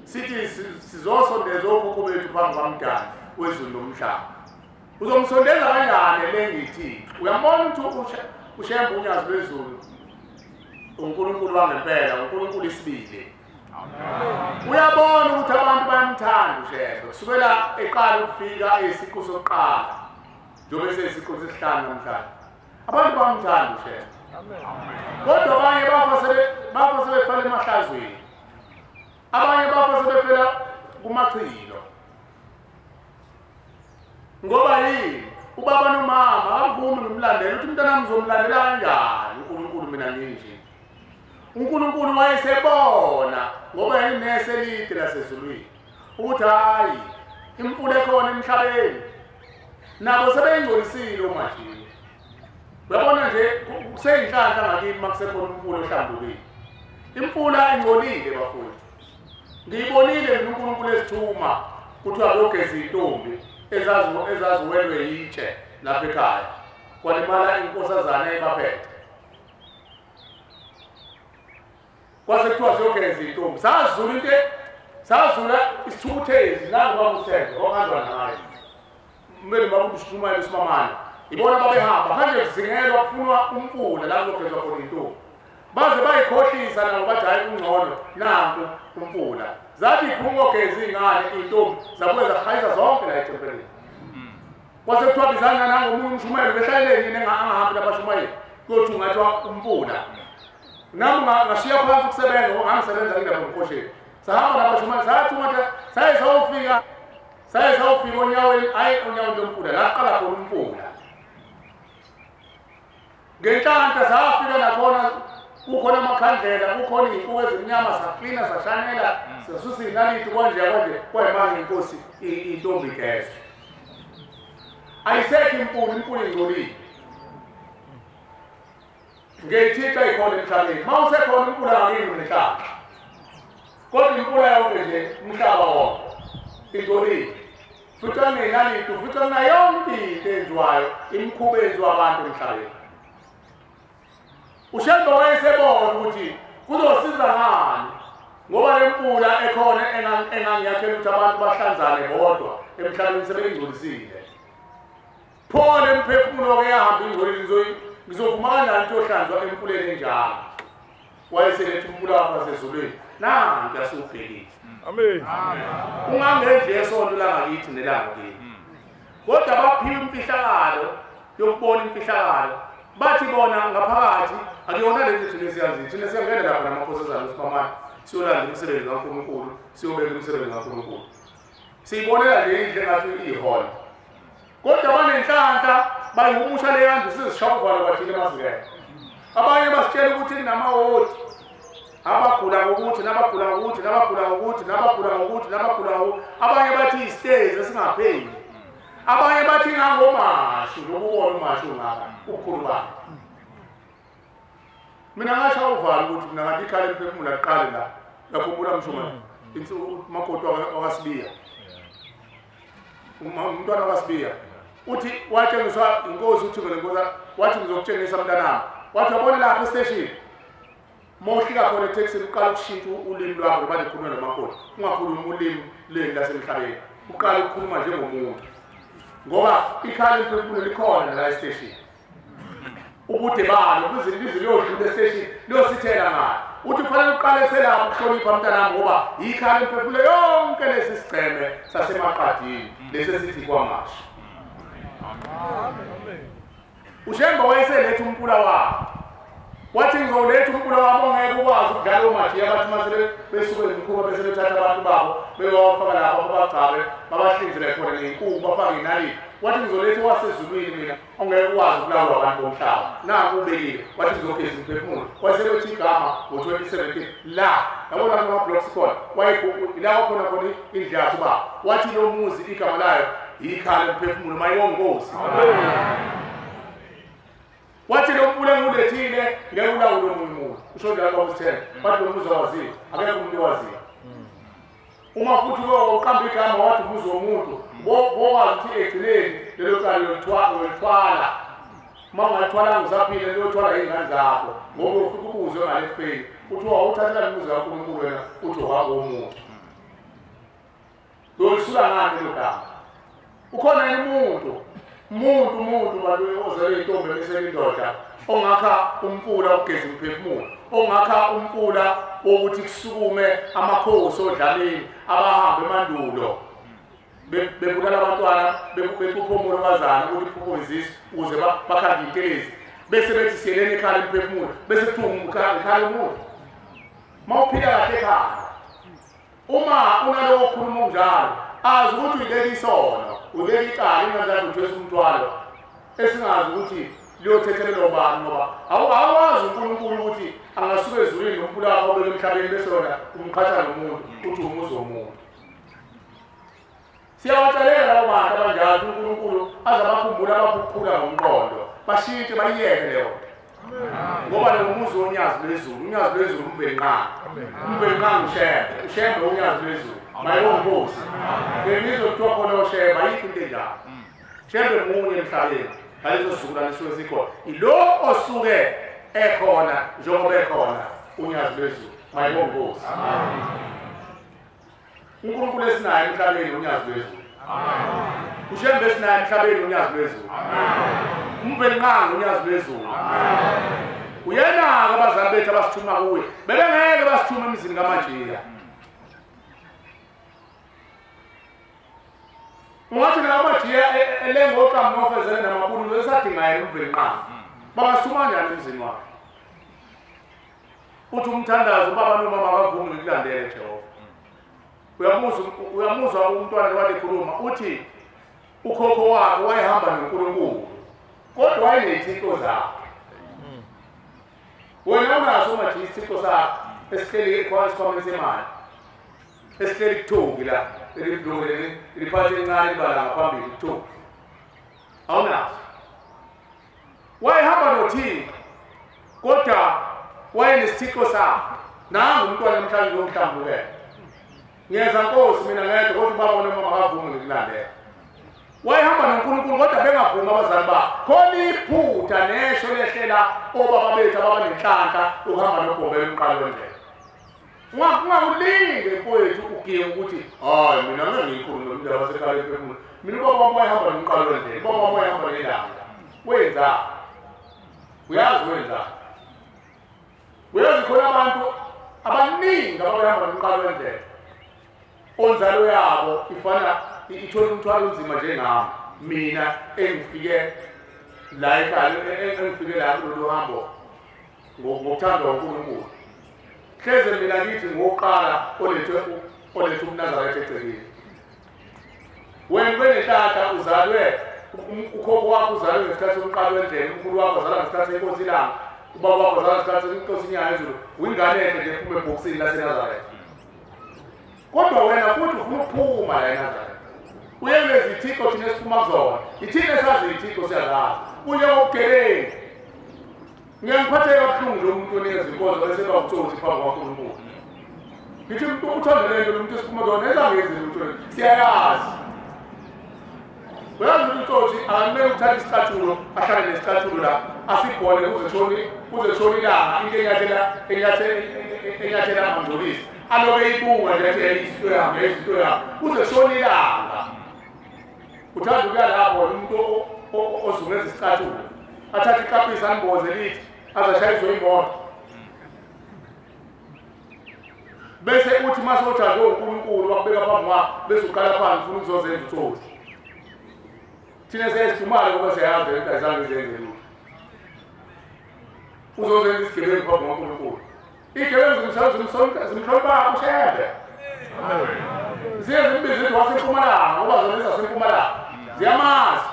sithi sizosondeza okhokho bethu phambi kwamdali wezulu nomhlaba uzomsondeza kanjani lengithi uyambona ukuthi ushemba unyazi lwezulu uNkulunkulu wangempela uNkulunkulu isibili uyabona ukuthi abantu bayamthanda ushemba kusukela eqala ukufika esiqu sokuqala njengoba sesiqu sesihlanu namhlanje abantu bayamthanda ushemba kodwa abanye bafa sebefela emahlazweni abanye bafa sebefela kumachilo ngoba yini ubaba nomama akavumi ngimlandela uthi umntanami uzomlandela kanjani uNkulunkulu mina nginje uNkulunkulu wayesebona ngoba yayinese elide lasezulwini ukuthi hayi imfula ekhona emhlabeni nabo sebeyingcolisile omashini uyabona nje kuseyinhlanhla ngakini makusekhona umfula ohlambulukile imfula ingcolile bafundi ngiyibonile mina uNkulunkulu esithuma kuthiwa lokugeza intombi ezaziwelwe yitshe lapha ekhaya kwalimala inkosazana ebaphethe kwase kuthiwa siyogeza intombi sazula isithukuthezi nangobakusenze okanjwa nayo kumele bakushulumayo besimamane ibona babehamba manje kuzingelwa kufunwa umfula la kuzogezwa khona intombi baze bayikhohlisa nabo bathi hayi kungcono nanku umfula zathi iphungogeza ingane intombi zabuye zahayisa zonke la ethempelini kwase kuthiwa bizana nangomunye umshumayeli behlaleni yini angahambi labashumayeli kothi ungathiwa umfula nami ngashiya phansi ukusebenza ngangisebenza ngindaba ngomkhosheni sahamba labashumayeli sathi ukuthi saye sawufika onyaweni hayi onyaweni lomfula la qala khona umfula ngenhlanhla safika nakhona kukhona amakhandlela kukhona iy'nkuku ezimnyama saklina sashanela sasusa iy'nalithi kwanje kwayimanje inkosi intombi igezwe ayisekho imfula ingcolile ngeyithixo ikhona emhlabeni uma usekhona umfula ngakini nenhlaba kodwa imfula yonke nje umhlaba wonke ingcolile futhi angenalithi futhi anayonke into enziwayo imikhuba enziwa abantu emhlabeni ushemba wayesebona ukuthi kuzosiza ngani ngoba le mfula ekhona engangiyakhela ukuthi abantu bahlanzane bodwa emhlabeni sebeyingcolisile phone emphefumulo-ke yahamba ingcolile ngizovuma kanjani ukuthi ohlanzwa emfuleni enjalo wayeseletha umfula wakho wasezulwini nanti yasubhekile amen ungangendle yesonto langakithi nelangakini kodwa baphiwa imfihlakalo yokubona imfihlakalo bathi bona ngaphakathi akuyona le nto thina siyaziyo thina siyangena lapha namakhosazana uSibamane siyolanda umsebenzi kaNkulunkulu siyobeka umsebenzi kaNkulunkulu siyibonela nje indle ngathi ihole kodwa banenhlanhla bayihumusha le yantu sizishawuvala bathina emazingeni abanye basitshela ukuthi kunamawodi abagula ngokuthi nabagula ngokuthi nabagula ngokuthi nabagula ngokuthi nabagula ngokuthi abanye bathi isitezi esingapheli abanye bathi ngangomashu lokubona umashu ngaka ukhulu wakhe mina ngasho uvala ukuthi mina ngathi ikhala emphefumulo aqale la yakhumbula mshuma umakoti wakasibiya umntwana wakasibiya uthi watshengiswa inkosi uthi ngenkosi wathi ngizokutshengisa mntanami wathi wabona lapha estation mohlika khona eTexas uqala ukushintsha ulimi lwakho bathi khuluma nomakoti ungakhuluma ulimi lweni lasemhlabeni uqala ukukhuluma njengomuntu ngoba ikhala imphefumulo likhona la estation ubude balo kuze liyodlula estation liyosithela ngayo uthi kufanele uqale selapho ukuhlonipha mntanami ngoba ikhala imphefumulo yonke lesi sigceme sasemaqadini lesesithi kwamasha. uShembe wayeseletha umpula wakhe wathi ngizoletha umpula wami ongeke ukwazi ukudlala umajiya abathi mase besuke emkhuba bese bethatha abantu babo bewafaka lapho babagcabe babahlinzele khona ngenkuku bafake inaliti wathi ngizoletha wasezulwini mina ongeke ukwazi ukulawula abantu bomhlaba nanku ubekile wathi ngizogeza imphefumulo wasebethi igama ngo-2017 la yabona ama-blocks khona ilawo khona indlu yakhe uba wathi lo muzi igama layo ikhala imphefumulo mayibongozi. wathi lo mpula engulethile ngeke ulawule omunye umuntu usho njalo kwabusithele wathi lo muzi owaziyo akekho umuntu owaziyo uma futhi uqamba igama wathi umuzi womuntu bowazi ukuthi egcineni lelo cala uyolithwala uma ungalithwalanga usaphile liyothwala iy'ngane zakho ngoba ufike ubuzwe ngale kufeni uthi wawuthathela umuzi kaNkulunkulu wena uthi wakomuntu uyolisula ngani lelo gama ukhona yini umuntu balu ozele intombi emisele indoda ongakha umfula ugeza umphefumulo ongakha umfula wokuthi kusukume amakhosi odlamini abahamba emandulo bebulala abantwana bekuphumula abazana ukuthi kuphumizise ukuze bakhande intelezi bese bethi siyeleni ekhala imphefumulo bese kuthunga ekhala umuntu mawuphila kahle ekhaya uma unalowo khuluma njalo azi ukuthi uyibeka isono ubeka icala ingazange uthwese umthwalo esingazi ukuthi liyothethelelwa ubani ngoba awazi uNkulunkulu ukuthi angasuka ezulwini nomphula wakho obeke emhlabeni bese wona umqhatha nomuntu uthi umuzi womuntu. Siyawatshalela labo bantu abanjalo uNkulunkulu azabakhumbula abaphuphula ngomqondo bashintshe bayiyeke leyo ngoba umuzi wonyazi lwezulu unyazi lwezulu umvelqanga uShembe unyazi lwezulu mayibongozi ngemizwa kuthiwa khona uShembe ayikho into enjalo Shembe munye emhlabeni ngalezo suku lisuke sikhona ilo osuke ekhona njengoba ekhona unyazi lwezulu mayibongozi. uNkulunkulu esinayo emhlabeni unyazi lwezulu uShembe esinayo emhlabeni unyazi lwezulu umvelqanga unyazi lwezulu uyenaka abazali bethu abasithuma kuwe bebengeke basithuma emizini kaManjiya. Ungathi naManjiya elengoqamu nofezele namabulu esadinga yena umvelqanga bangasithuma njani emizini wakhe uthi umthandazo ubaba nomama bavumi ukulandela Jehova. Uyamuzwa umntwana wade khuluma uthi ukhokho wakhe wayehamba noNkulunkulu kodwa wayenezithixo zakhe. Wena unazo manje izithixo zakhe esihleli kwasikhwameni semali esihleli kuthungi la elibhlungile liphathe encane ibala ngaphambili kuthungi awunazo. Wayehamba noThixo kodwa wayenesithixo sakhe nangu umntwana namhlanje lomhlambulelo ngiyeza Nkosi mina ngedwa kodwa ubaba nomama bavumi ukulandela. Wayehamba noNkulunkulu kodwa bengavumi abazali bakhe khona iphutha nesho lehlela obaba bethu ababanenhlanhla uhamba nogombe emqalo wendlela. Ungawulinde mfowethu ugiye ukuthi hayi mina ngiyikhuluma nomuntu wasekhaya emphefumulo mina ubaba wami wayehamba nomqalo wendlela ubaba wami wayehamba nelanga wenza uyazi khona abantu abaningi abahamba nomqalo wendlela onzalo yabo ifana ithola umthwalo onzima njengami mina engifike la ekhaya engifike la kulolu hambo ngokuthanda uNkulunkulu hleze mina ngithi ngoqala olethe umNazaretha egcekeni wena benenhlahla uzalwe ukhokho wakho uzalwe ngesikhathi somqalo wendlela umkhulu wakho uzalwa ngesikhathi senkosi ilanga ubaba wakho uzalwa ngesikhathi senkosi inyanga yezulu uyingane enhle nje ephume ebhokisini laseNazaretha kodwa wena futhi ufuna ukuphuma la eNazaretha uyengeza ithixo thina esiphuma kuzona ithina esazi ithixo siyazazi unye okugeleni ngiyangiphatheka kabuhlungu lo muntu onikeza inkonzo bese bawutshothi phambi kwaNkulunkulu ngithi umuntu uthandele lo muntu esiphuma kuzona ezangezi lutho siyayazi uyazi ukuthi akumele uthathe isicathulo ahlale nesicathulo la asibhone kuze shoni ilanga into enyathela amangcolisi alobe ibunga nje izinto yami kuze shoni ilanga uthanda ukuya lapho umuntu ozungeza isicathulo athathe ikapisi amboze lithi azashayiswe imoto bese uthi mase uthandwe uNkulunkulu wakubeka phambi kwakho bese uqala phansi ufuna ukuzozenza uthoti thina sesijumala ngoba siyazi into ayizange izenze lutho uzozenza isigebengu phambi kwaNkulunkulu igebengu zimhlonipha ushebe ziye zimbize ithi waseMpumalanga ngoba zona zaseMpumalanga ziyamazi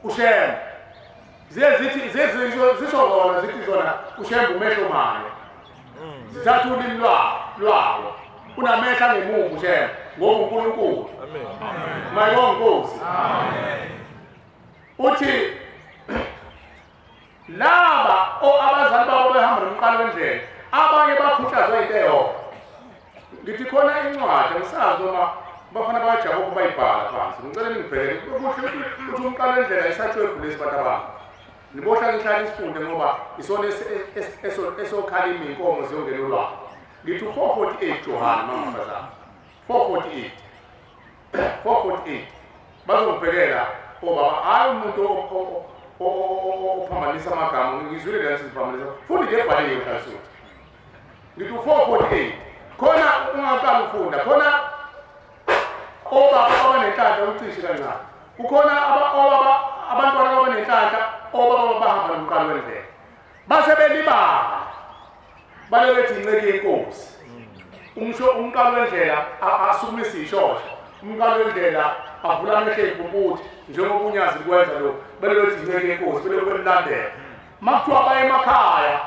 ushebe ziye zisho zona zithi zona ushebe umehlo mane zithatha ulimi lwawo unamehla ngemuva ushebe ngoba uNkulunkulu mayibonge Nkosi uthi laba abazali babo behamba nomqalo wendlela abanye bakhuthazwa into eyodwa ngithi khona incwadi ngisazi uma bafana bajabuka ukuba bayibhala phansi ngicela ningibheke kuhle ukuthi umqalo wendlela isathiwe kulesi bantu abantu nibohla ngihlala isifunde ngoba isona esokhalima inkomo ziyongena ulwandle ngithi 448 Johana mangafazana 448 bazongibhekela obaba hayi umuntu ophambanisa amagama ngizwile lezi ziphambanisa futhi lebhaliwe kahle ngithi 448 khona ungaqala ufunda khona obaba abanenhlanhla ucishe kancane kukhona abantwana abanenhlanhla obaba bahamba nomqalo wendlela base belibala balethi inceke yenkosi umsho umqalo wendlela asukumisa ishosha umqalo wendlela avula amehlo ebumputhi njengoba unyazi likwenza lokho balethi inceke yenkosi bele kwemlandela makuthiwa baye emakhaya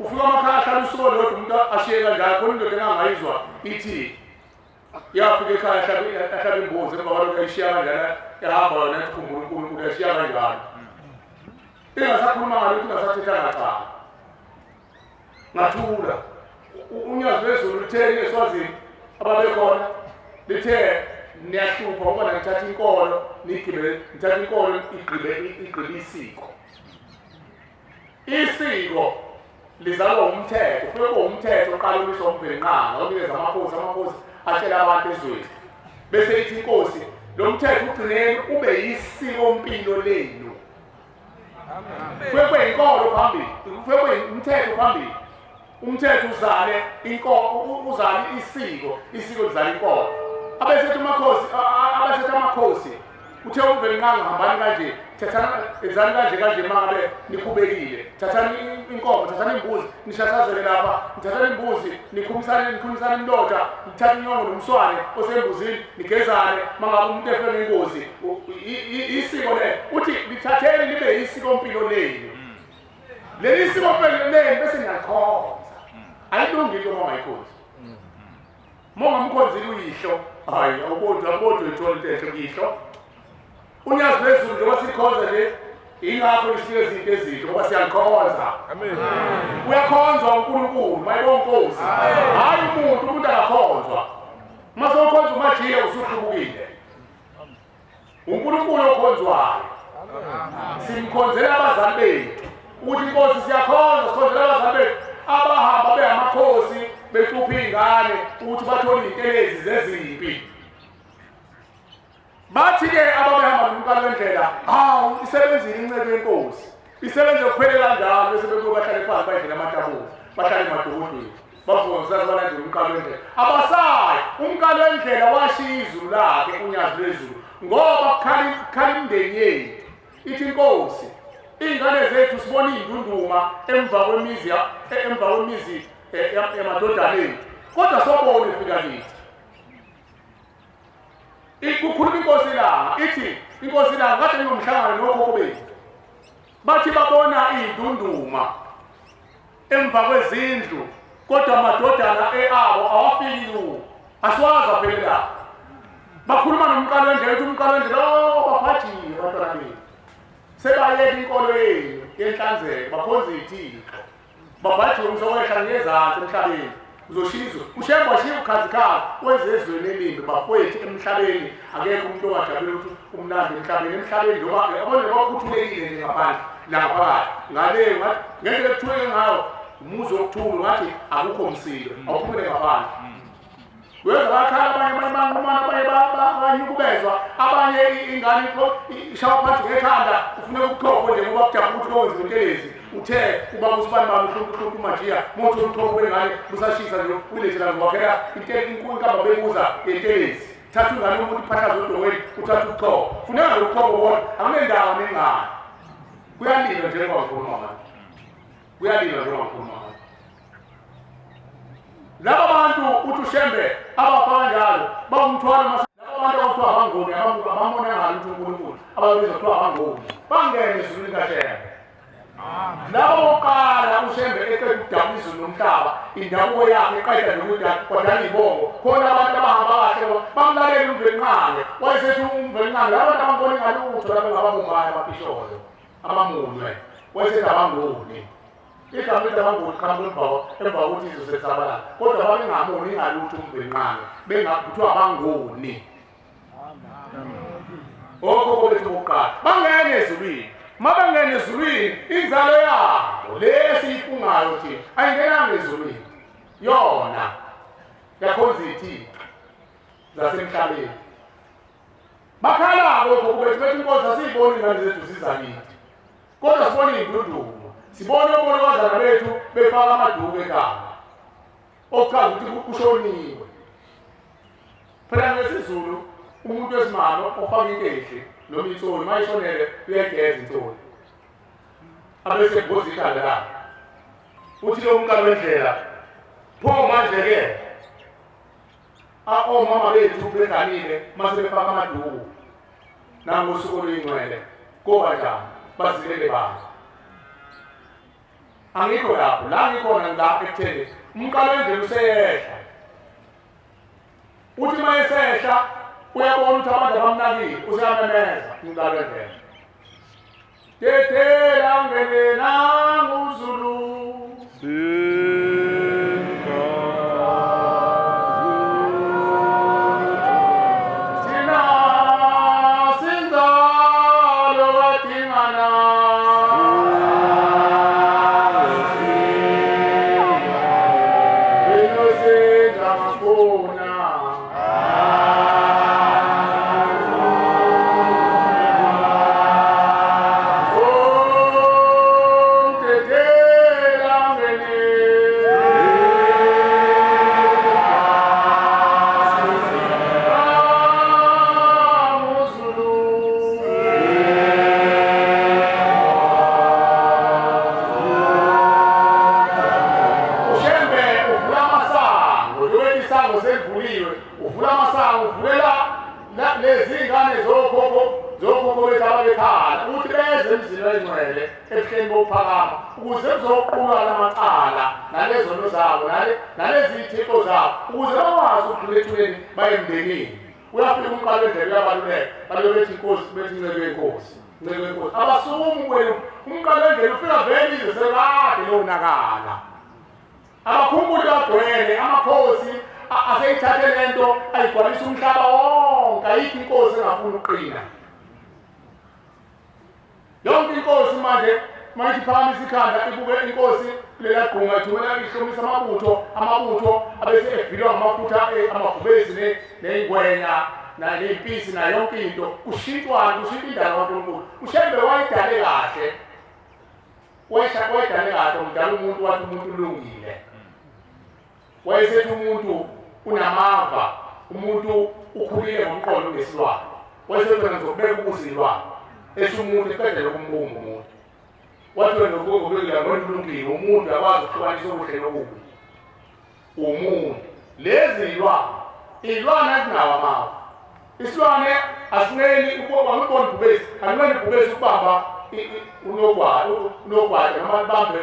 ufika emakhaya hlala usuku lodwa umuntu ashiye kanjalo khona indoda engangayizwa ithi yafika ekhaya ahlabe imbuzi emva kwalokho ayishiya kanjalo ehamba yona ikhumbula uNkulunkulu ayishiya kanjalo ingasakhuluma ngalo ukuthi ungasathetha ngacala ngathula unyazi lwezulu litheni eSwazini ababekhona lithe niyahlupha ngoba ngithatha inkolo ngithatha inkolo igqibe isiko lizalwa umthetho kuba umthetho oqala ulisho umbhenqanga onikeza amakhosi atshela abantu ezweni bese ithi inkosi lo mthetho ugcineni ube yisiko mpilo lenu kuba inkolo phambili kuba umthetho phambili umthetho uzale inkolo uzale isiko lizala inkolo abesethu amakhosi uthe umbhenqanga hambani kanje thathana ezani kanje mangabe nikhubekile thathani inkomo thathani imbuzi nishashazele lapha thathani imbuzi nikhumisane indoda nithatha inyongo nomswane osembuzini nigezane mangabe umuntu efene ingozi isiko le uthi lithatheni libe isiko mpilo lenu leli siko mpilo lenu bese niyakhonza ayilungile uma ngayikhozi monga mkhonzile uyihlo hayi awubodwa ithola into kuyihlo unyazi lwezulu njengoba sikhonza nje ingakho lisike izinto ezinhle ngoba siyakhonza amen uyakhonzwa uNkulunkulu mayibonge Nkosi hayi umuntu akakhonzwa mase ukhonza umajiya usuhlubukile uNkulunkulu okhonzwayo simkhonzela abazali bethu ukuthi Nkosi siyakhonza sikhonzela abazali bethu abahamba behamakhosi behlupha ingane ukuthi bathole intelezi zezimpi bathi-ke ababehamba nomqalo wendlela hawu isebenzile inceke yenkosi isebenze kuphelela njalo bese bekuyo bahlale phansi bayidlela amatabula bahlale emadokodweni bavuka ngisathi balandela umqalo wendlela abasayi umqalo wendlela washiya izulu lakhe unyazi lwezulu ngoba kukhala imindeni yethu ithi inkosi iy'ngane zethu sibona iy'ndunduma emva kwemizi yamadodana ethu kodwa sobona ifika kithi kukhuluma inkosi ilanga ithi inkosi ilanga kade nginomhlangano nokhokho bethu bathi babona iy'ndunduma emva kwezindlu kodwa amadodana abo awafiki kuwo asiwazi aphelelapho bakhuluma nomqalo wendlela uthi umqalo wendlela baphathiwe abantwana bethu sebayeka inkolo yenu yenhlanzeko bakhonza iy'thixo babhathiwe umsokwehla ngezansi emhlabeni uzoshizwa ushemba washiya ukhazikhazi wenze ezweni elimbi bafowethu emhlabeni akekho umuntu ongajabule ukuthi umnandi emhlabeni njengoba abone bakuthulekile nje ngaphandle nangaphakathi ngaleyo ngathi ngendlela ekuthuleke ngayo umuzi wokuthula ngathi akukho msilo awuphumele ngaphandle Uyezwa bakhala abanye kubezwa abanye ingane ishawa phansi ngekhanda ufune ukuxoxa nje ngoba kujabula ukuthi lowo izintelezi uthe uba usibani bami uhlungu majiya moto umxoxo wengane busashisa nje ulethela ngobakhela inkamba bebuza intelezi thatha ingane umuntu iphathaza odongweni uthatha uxoxo funeka nje uxoxo wona akunendawo nengane kuyalila nje ngoba manje kuyalila nje ngoba laba bantu uthi ushembe abafana njalo bangumthwalo laba bantu abakuthiwa abangoni abamona ngalo ukuthi uNkulunkulu ababiza kuthiwa abangoni bangene ezulwini kaShembe laba bokuqala uShembe eqeda ukudabula nomhlaba indabuko yakhe eqeda nokudala kwadala ibongo khona abantu abahamba kahle bamlalela uMvelinqange wayesethi uMvelinqange laba bantu abangoni ngalutho laba ngababumbayo abapisholo abamunwe wayesethi abangoni igama lithi abangoni emva kokuthi izwe sesabalala kodwa babengamoni ngalutho uMvelinqange bengakuthiwa abangoni okhokho bethu bokuqala bangene ezulwini mabangene ezulwini inzalo yabo lesiyifungayo thina ayingenanga ezulwini yona yakhonza ithixo zasemhlabeni bakhala-ke okhokho bethu bethi inkosi asiyiboni ingane zethu zizakithi kodwa sibone iy'ndundumo sibone obolokazana bethu befaka amaduku ekhaya okuchaza ukuthi kushoniwe phela ngesizulu umuntu wesimano ofaka inkehli noma insoli uma ishonele uyageza insoli abese kuboza ikhanda lakhe uthi lo mkalo wendlela pho manje-ke omama bethu beganile mase befaka amaduku nangosuku oluyingcwele koba njani bazilele bazo angikho lapho la ngikhona ngilapha ekutheni umqalo wendlela useyehla uthi uma esehla uyabona ukuthi abantu abamnakile useyamemeza umqalo wendlela tetela ngene nanguzulu abakhumbuli bagcwele amakhosi aseyithathe lento ayigcwalisa umhlaba wonke ayikho inkosi engafuni ukuqina yonke inkosi manje manje iphakamisa ikhanda ibuke inkosi kulela gqunga ithumela ihlomisa amabutho abese evilwa ngamafutha amagubezi ney'ngwenya ney'mpisi nayo yonke into kushintshwana kushintsha indalo kaNkulunkulu uShembe wayidale kahle wayidale kahle umdala umuntu wathi umuntu ulungile wayesethi umuntu unamava umuntu ukhulile ngomqondo ngesilwane wayesethi wena ngizokubeka ukuzilwane esho umuntu eqedele ukumbumba umuntu wathi wena ngokubekela ngolungile umuntu akwazi ukuhlukanisa okuhle nokubi umuntu lezi iy'lwane azinawo amava isilwane asineli angiboni ibhubesi angineli ibhubesi ukubamba unogwaja noma libambe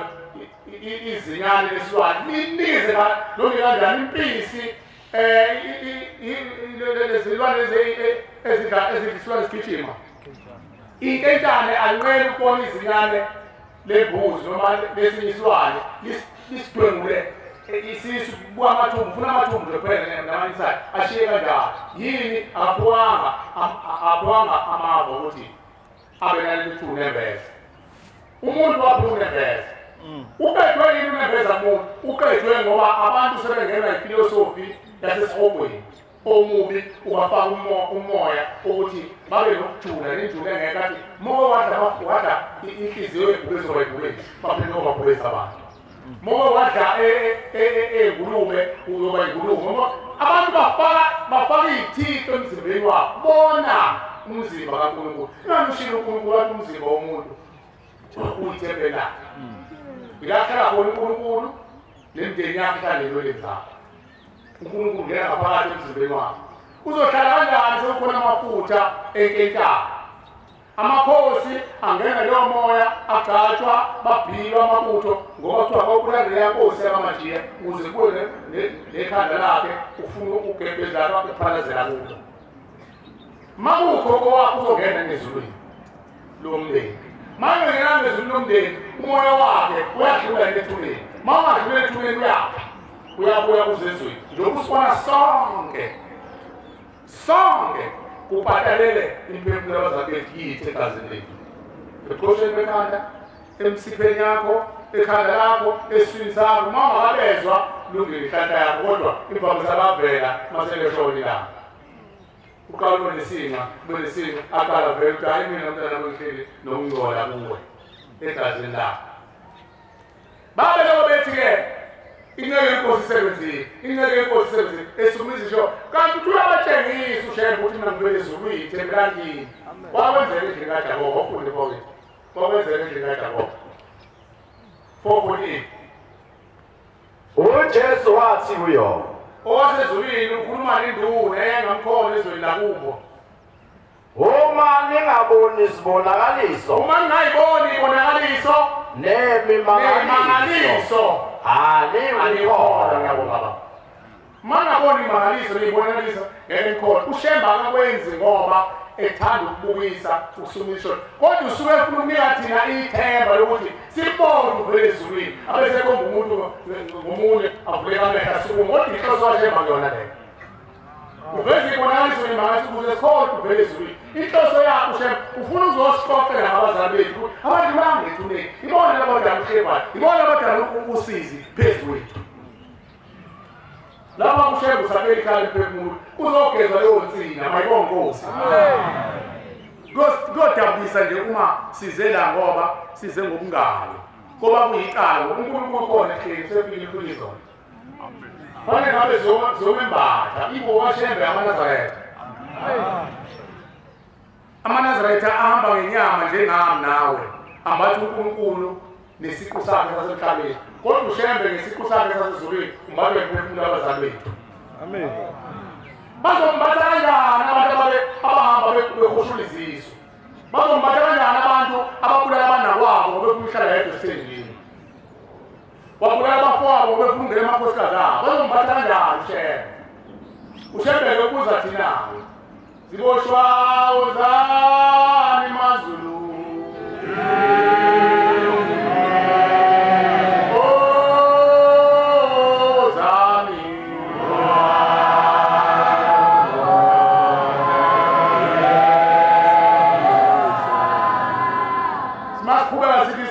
izinyane lesilwane linize noma kanjani impisi lezilwane ezisilwane sigijima inkentane alinqeni ukubona izinyane lembuzi noma lesinye isilwane lisidwengule isisu buka amathumbu ufuna amathumbu nje kuphela namanisayo ashiye kanjalo yini akaphuwanga amava ukuthi abe nalithu unembeza umuntu waphi unembeza uqedwe yini unembeza muntu uqedwe ngoba abantu sebengenwa ifilosofi yasesihogweni omubi ubafaka umoya ukuthi babe nokujula injula engekathi wadla inhliziyo yebhubesi wayibhubesi baphinde obabhubesi abantu wadla engulube uyoba ingulube abantu bafaka iy'thixo emzimbeni wabo bona umzimba kaNkulunkulu ingamushilo uNkulunkulu wathi umzimba womuntu uyithembela ilahlala khona uNkulunkulu nemndeni yakhe ihlale zakho uNkulunkulu ngeke ngaphakathi emzimbeni wakho uzohlala kanjani sekukhona amafutha enkentaba amakhosi angena leyo moya agcatshwa babhilwa amabutho ngoba kuthiwa kwakulandela yankosi yamajiya ukuze kube nekhanda lakhe ufuna ugebhezana wakhe kuphalazela kulo makukhoko wakho uzongena ngezulwini lomndeni mangengena ngezulwini lomndeni umoya wakhe uyadlula nethuneni mangadlula ethuneni uyabuya kuzezweni njengoba usibona sonke kubhatalele imphefumulo yabazakwethu yithi egazini lethu eqhosheni bekhanda emsipheni yakho ekhanda lakho eswini sakho uma ungabezwa lungile inhlanhla yakho kodwa imvamisa bavela maseleshoni la uqala unesinqa aqala vele ukuthi hayi mina mntana wenhleli nokungcola kuwe egazini lakho babe labo bethi-ke inceke yenkosi esukuma izisho kanti uthi uyabatshengisa ushembe ukuthi mina ngivele ezulwini thembelangini wakwenzeka endlini kaJakobe ofunde koke wakwenzeka endlini kaJakobe 4:14 uJesu wathi kuyo owasezulwini ukhuluma nenduna engamkhona ezweni lakubo uma ningaboni isibonakaliso uma ningayiboni ibonakaliso nemimangaliso alikhona ngiyabonga baba mangaboni imangaliso neyibonakaliso ngeke ngikhona ushemba akakwenzi ngoba ethanda ukubukisa usumisho kodwa usuke efuna ukunika thina ithemba lokuthi sibone uvele ezulwini abesekomba umuntu ngomunye avuleka amehlo asukume kodwa inhloso washemba kuyona leyo uveze ibonakaliso nemangaliso ukuze sikhona uvele ezulwini inhloso yakho ushemba ufuna uzosixoxela ngabazali bethu ukuthi abantu bangethuneki ibona labadala ushembayo ibona labadala usizi phezu kwethu laba kushemba usabeli khali emphefumulo uzogeza leyo nsina mayibonge Nkosi kodabulisa nje uma size la ngoba size ngobungalo ngoba kuyicala uNkulunkulu khona ehleli sefike imfulizo fanele ngabe zomembatha ibo washembe amanazarayitha ahamba ngenyama njengami nawe ambathi uNkulunkulu nesiqu sakhe sasemhlabeni kodwa ushembe ngesiqu sakhe sasezulwini umbathwe emphefumulo abazali bethu amen bazombatha kanjani abantu abahamba bekhushula izisu bazombatha kanjani abantu ababulala abanakwabo ngobefuna ukuhlala yedwa esithenjini wabulala abafowabo ngobefuna ungena emakhosikazi abo bazombatha kanjani ushembe-ke kuza thinawe ziboshwa uzani mazulu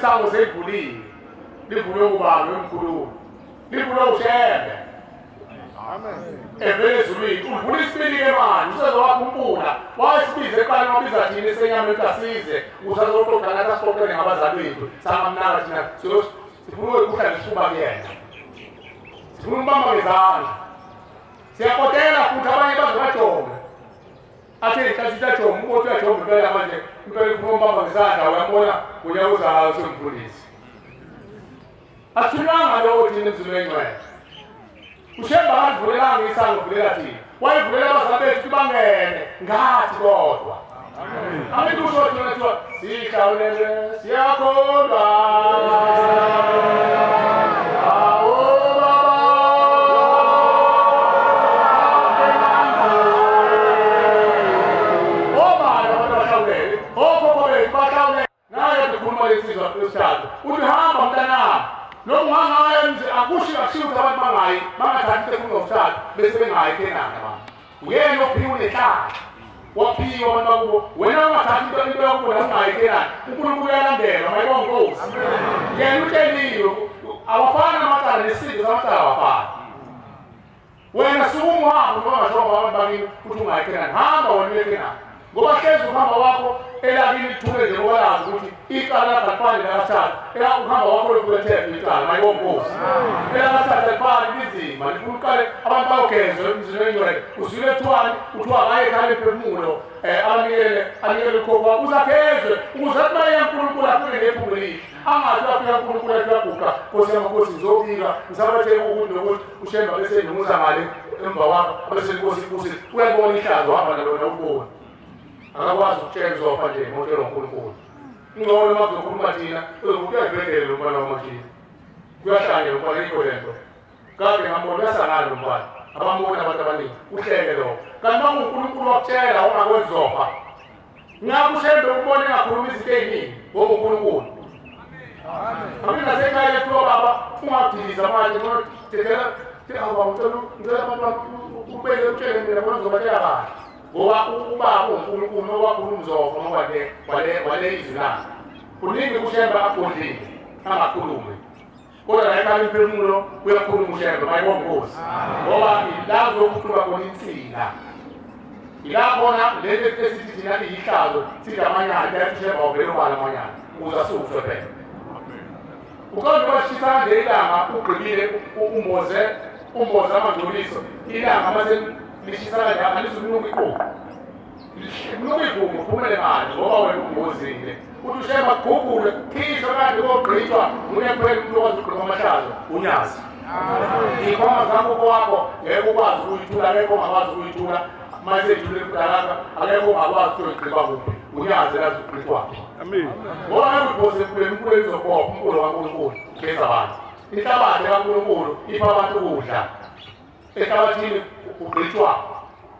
isango seyivulile livulwe ubaba wemkhulumo livulwe ushembe evele ezulwini uvula isibili-ke manje usezowakhumpula wayesibize eqala wabiza thina esenyama ekasize usazoxoxa nathi asixoxele ngabazali bethu sangamnaka thina sifuna ukuyikuhla nesifuba kuyena sifuna ukubamba ngezandla siyakotela futhi abanye bazobajonga athi ngihlasithi ajonga ubothi uyajonga impela manje impela ifuna umbamba ngezandla uyambona unyaka uzayo semfundisi asithulanga lowo thina emzini wengcwele ushemba akavulelanga isango uvulela thina wayivulela abazali bethu ukuthi bangene ngathi kodwa amen kusho thina kuthiwa sihlawulele siyakholwa uthi hamba mntanami nokungangayo nje akusho ukuthi abantu bangathathi imphefumulo ngomthathu bese bengayi eKhenani abantu uyena ophiwe unenhlahla waphiwa abantu bakubo wena ungathathi into yakubo ungayi eKhenani uNkulunkulu uyalandela mayibonge Nkosi yena utsheliwe awafani amacala nesizwe samacala awafani wena uhambe ungashoba abantu bakini ukuthi ungayikhenani hamba wena uyekhenani ngoba hlezi uhamba wakho elakini lithuke nje ngoba lazi ukuthi icala lakho alifani nelakathatha uhamba wakho lokulethe icala mayibongozi elakathatha alifani lizima lifuna uqale abantu bayogezwe emzini engcwele uzwile ethuwani kuthiwa akaye ekhaya lephefumulo anikele ukhokho uzagezwe ukuze athi maye yankulunkulu afike nephungu elihle angathi afika unkulunkulu athi uyaguqa nkosi yamakhosi ngizobika ngisabatshela ukuthi nokuthi ushemba bese ndumuza ngale emva wakho abese inkosi ikusile uyabona ihlazo hamba nalona ubona akakwazi ukutshela uzofa nje ngotshela unkulunkulu ingcono uma kuzokhuluma thina uzokuthi uyayibhedele lo mfana wamashini kuyahlanya lo mfana ikho lento kade ngambona uyasangana lo mfana abambona abantu abaningi uhleke lokho kanti uma unkulunkulu wakutshela ungakwenzi uzofa ngakushembe ukubona engakhuluma izinto ey'ningi ngoba unkulunkulu amin nasekhaya lethiwa baba ungadiliza manje ngicela abantu ubeke utshele mina bona uzobatshela kahle ngoba ubaba unkulunkulu nowakhuluma uzofa ngoba wale izwi lakhe kuningi kushemba agodlile angakhulumi kodwa la ekhaya imphefumulo uyakhuluma ushemba mayibongozi ngoba ilazo yokukhuluma khona insila ila khona lento esithi thina iyihlazo sithi amanyana ayakushemba uvele ubala amanyana ukuze asuzwe phela ukanti bashisa nje ilanga ugqibile umboze amangcoliso ilanga mase lishisa kanjani alizunuka iqoqo nuka ivumo uphumele manje ngoba wena umbozile uthi ushemba gugule khishwa kanti kogqitshwa unephela umuntu okwazi ugqoka amashazo unyazi ikhoma zakho kwakho ngeke ukwazi ukuyithula ngeke ungakwazi ukuyithula mase ithule kudalaka angeke ungakwazi ukuyigqiba kuphi unyazi lazi ugqitshwaphi amen ngoba ngibose kule mkhulu izokopha umkhulu kaNkulunkulu keza abantu inhlabathi kaNkulunkulu ipha abantu ukudla ehlabathini ugqitshwa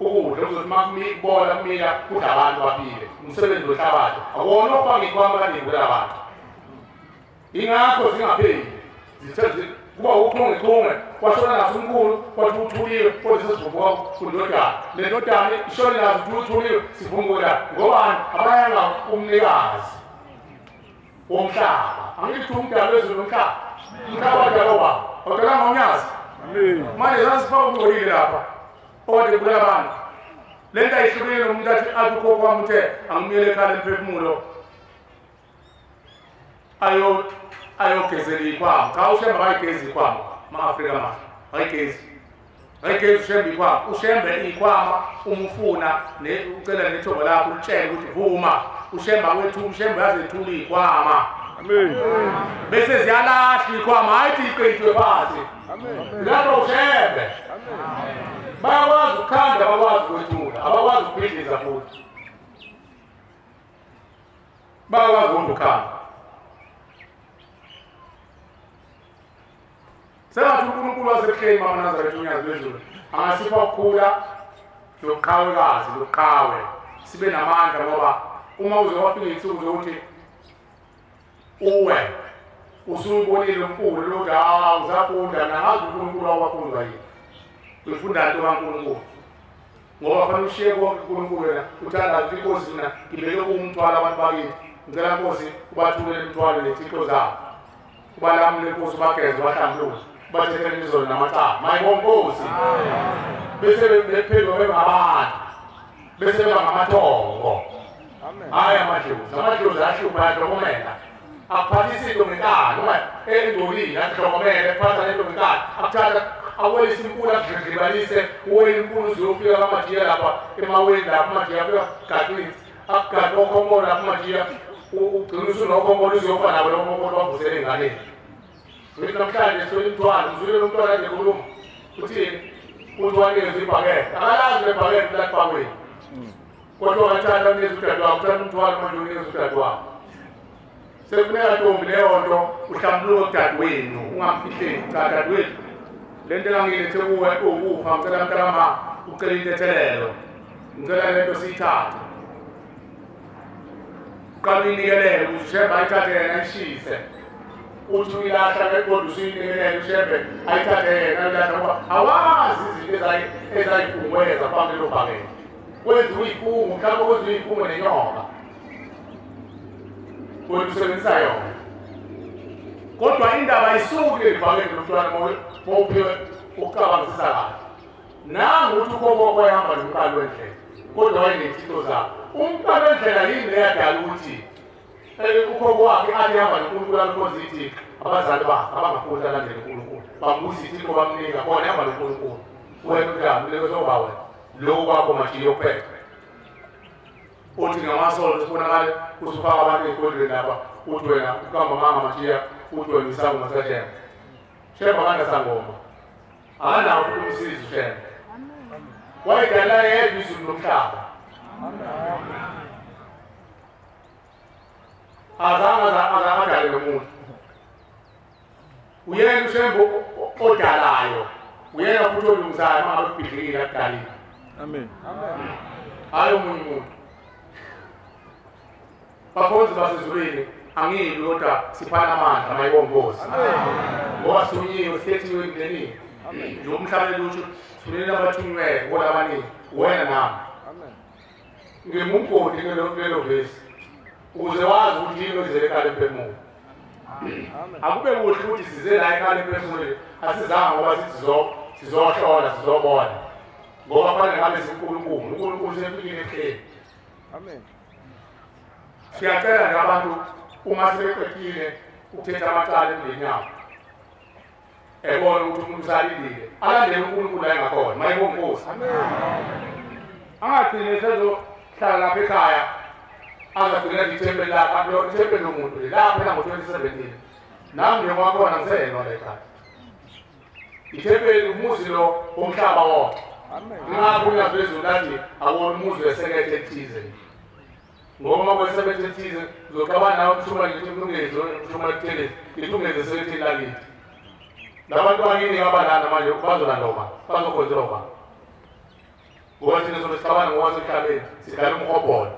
ukudla uzothi makubola kumila kudla abantu baphile umsebenzi wehlabathi awona ofanga ikhwama kaningi kula bantu ingakho zingapheli zithe kuba uchungechunge kwashona naso umkhulu kwathi uthuliwe kodwa sesivuka kundodana le ndodana ishona nazo uthuliwe sivungula ngobani abayanga umnikazi womhlaba angithi umdala wezulu nomhlaba umhlaba wadaloba odala ngonyasi manje zasipha ukungcolile lapha okade kula bantu lento ayihlukile umuntu athi ukhokho wami uthe angimiyele ekhaya emphefumulo ayogezela ikhwama cha ushemba akayigezi ikhwama ma-afrika manje akayigezi ushemba ikhwama ushembe ikhwama umufuna ucela nethoba lakho ulitshele ukuthi vuma ushemba wethu ushemba yazethula ikhwama bese ziyalahla ikhwama hayithi iqedwe phansi lapho ushembe bayakwazi ukukhanda abakwazi ukwethula abakwazi ukubhidliza futhi bayakwazi ukukhanda sengathi unkulunkulu wasebuhleni mama Nazaretha unyazi lwezulu angasipha ukukhula loqhawekazi loqhawe sibe namandla ngoba uma uzowafika insuku zokuthi uwe usuyibonile umfundo lokuthi uzafunda nangazi unkulunkulu awafundwa yini uyifunda nto kaNkulunkulu ngoba fanele ushiye konke unkulunkulu wena uthandaza inkosi mina ngibeke umthwalo abantu bakini ngicela nkosi ubathulele imithwalo nezithixo zabo ubalamule nkosi ubageze bahlambulule bathethele izolo namacala mayibonkosi bese bephelwa bengabantu bese bangamathongo hayi amadlozi ashupha yahlokomela akuphathisa into ngenkani uma engcolile ahlokomele kuphatha lento ngenkani akuthatha awele isinkulu akudlidlibalise uwele inkulu uziyofika kamajiya lapha emaweni lapha amajiya afika gadwini akugade okhombolo lapha amajiya ugcina usunokhombola uziyofa nabo lokhombola bavusele enganeni uthi namhlanje sithola imithwalo uzulele umntwana nje khuluma uthini uthi wanikeza ibhakede akalazi lebhakede lakufakweni kodwa wathanda unikeza udade wakho uthanda umthwalo manje unikeza udade wakho sekufuneka ntombi leyo nto uhlambuluke kudadewenu ungamfihleli cha dadewethu le nto engangilethe kuwe ukufa ngicela mntakama ucela intethelelo ngicela le nto siyithathe uqala uyinikelele ukuze ushembe ayithathe yena ayishise uthi uyilahla kodwa usuyinikelele ushembe ayithathe yena ayilahla ngoba awazi izinto ezayifungweza phambi lelo bhakede kwenza uyifungu mhlawumbe kwenza uyifungu nenyoka kodwa usebenzisa yona kodwa indaba ayisuki leli bhakede lomntwana mawuphiwe ukucabangisisa kahle nangu uthi ukhokho ehamba nomqalo wendlela kodwa wayenezitho zakhe umqalo wendlela yini leyadala ukuthi ukhokho wakhe athi hamba noNkulunkulu because ithi abazali bakhe abangafuni alandele uNkulunkulu bambuza ithi bamnika bona hamba noNkulunkulu wena njani lelo soba wena lo kwakho manje yophepha uthi ngamasolo sibonakala usufaka abantu ezikolweni lapha uthi wena ukamba mama majiya uthi wena isango masajema shemba kanda sangoma anawo umsizi shemba wayidala yedwa izulu lomhlaba azangadali nomuntu uyena ushemba odalayo uyena futhi olungisayo uma abibhidlikile akudalile amen hayi omunye umuntu bakhonzi basezulwini angibi kodwa siphana amandla mayibongozi ngoba siwunyiwe silethiwe emndenini nje umhlabeni lutho sifunele abathunywe bona abaningi wena nami ngimumgodi lelo vesi ukuze wazi ukuthi yini ozele ekhaya emphefumulo akube kuhle ukuthi size la ekhaya emphefumulo asizanga ngoba sithi sizohlola sizobona ngoba fanele ngabe uNkulunkulu sefikile ekhaya amen siyacela ngabantu uma sebeqedile ukuthetha amacala emndeni yabo ebona ukuthi umuntu usalindile alandele uNkulunkulu la engakhona mayibongozi amen angagcine sezohlala lapha ekhaya angagcina ithembe lapha ithembe lomuntu lapha ngo-2017 nami njengowakhona ngisenwa la ekhaya ithembe umuzi lo womhlaba wonke ngakho unyazwezulu lathi awona umuzi wesekethe ethize ngoba kwesebenza ethize uzocabana nawe ukushuma ngithi umlungezi ukushuma ekuthele ngithungeze sebethi lakithi labantu bakini abalana manje bazolanda uba bazokhonzela uba ngoba thina sobe sicabana ngoba semhlabeni sidlala umhobholo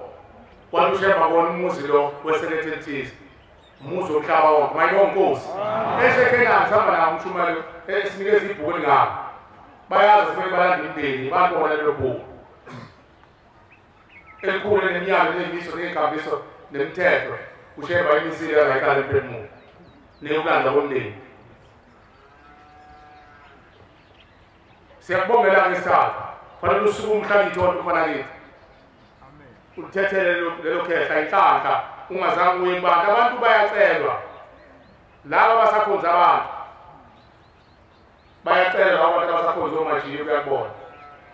kwanti ushemba kona umuzi lo wesekethe ethize umuzi womhlaba wonke mayibonkosi esekhenani sihamba nawo umshumalo esinikeza ibhuku elingabo bayazi simele balanda imndeni babona lelo bhuku elikhulu neminyalo nemiso ney'nkambiso nemithetho ushemba imisile yazayikhala emphefumulo neyokulanda komndeni siyakubongela ngesithathu fanele usuke umhlalithi wonke ufana kithi uthethele lelo khehla inhlanhla ungazange uye kubantu abantu bayacelwa laba basakhonza abantu bayacelwa abantu abasakhonza omajiyo kuyakubona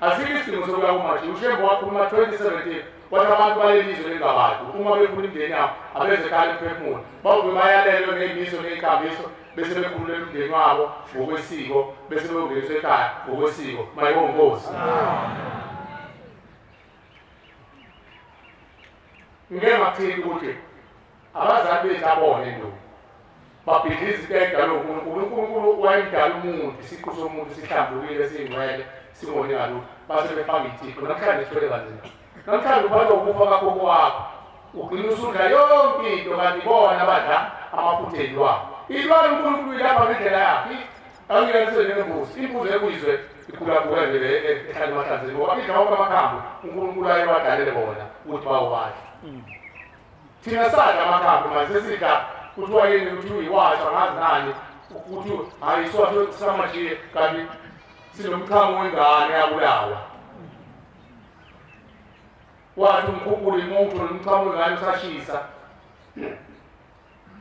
asikho isidingo sokuya kumajiyo ushemba wakhuluma 2017 wathi abantu balelizwe lingabantu uma befuna imndeni yabo abeze ekhaya emphefumulo bawuve bayalelwe ngey'miso ney'nkambiso bese bekhululela umndeni wabo ngokwesiko bese beyongeniswa ekhaya ngokwesiko mayibongozi ngeke ngakuthini ukuthi abazali bethu abone nto babhidliza into eyidalwe uNkulunkulu wayemdala umuntu isiqu somuntu sihlambulukile siyingcwele singoni ngalutho base befaka ithixo namhlanje sithole kanzima namhlanje ubhala ukufa kakhokho wakho ugcina usudla yonke into kanti bona badla amaphutha elwabo ilwane uNkulunkulu ilapha ngendlela yakhe angiyenzele ngembuzi imbuzi ekuyizwe ikhulakhula vele ehlala emahlanzeni ngoba idla wonke amakhambi uNkulunkulu ayebadalele bona ukuthi bawubadla thina sadla amakhambi manje sesidla kuthiwa yini ukuthi uyiwasha ngazi nani ukuthi hayi isiwasho samajiye kanti sinomchamo wengane yabulawa wathi umkhunkulu imuntu nomchamo wengane usashisa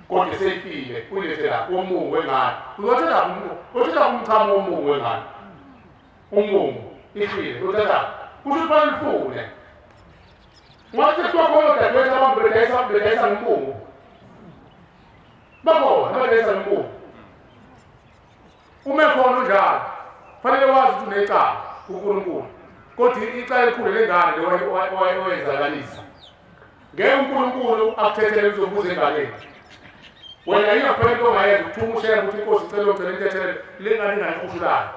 kodwa seyifile uyilethela umungu wengane uzothatha umchamo womungu wengane umungu ifile uzothatha kuthi balifune ngathi kuthiwa khona dadewethu abantu bedayisa ngomungu bakhona abadayisa ngomungu ume khona unjalo fanele wazi ukuthi unecala kuNkulunkulu kodwa icala elikhulu lengane oyenzakalisa ngeke uNkulunkulu akuthethele uzobuza enganeni wena ingaphela into ongayenza ukuthuma ushemba ukuthi inkosi icela ngicela intethele lengane ingayikhushulayo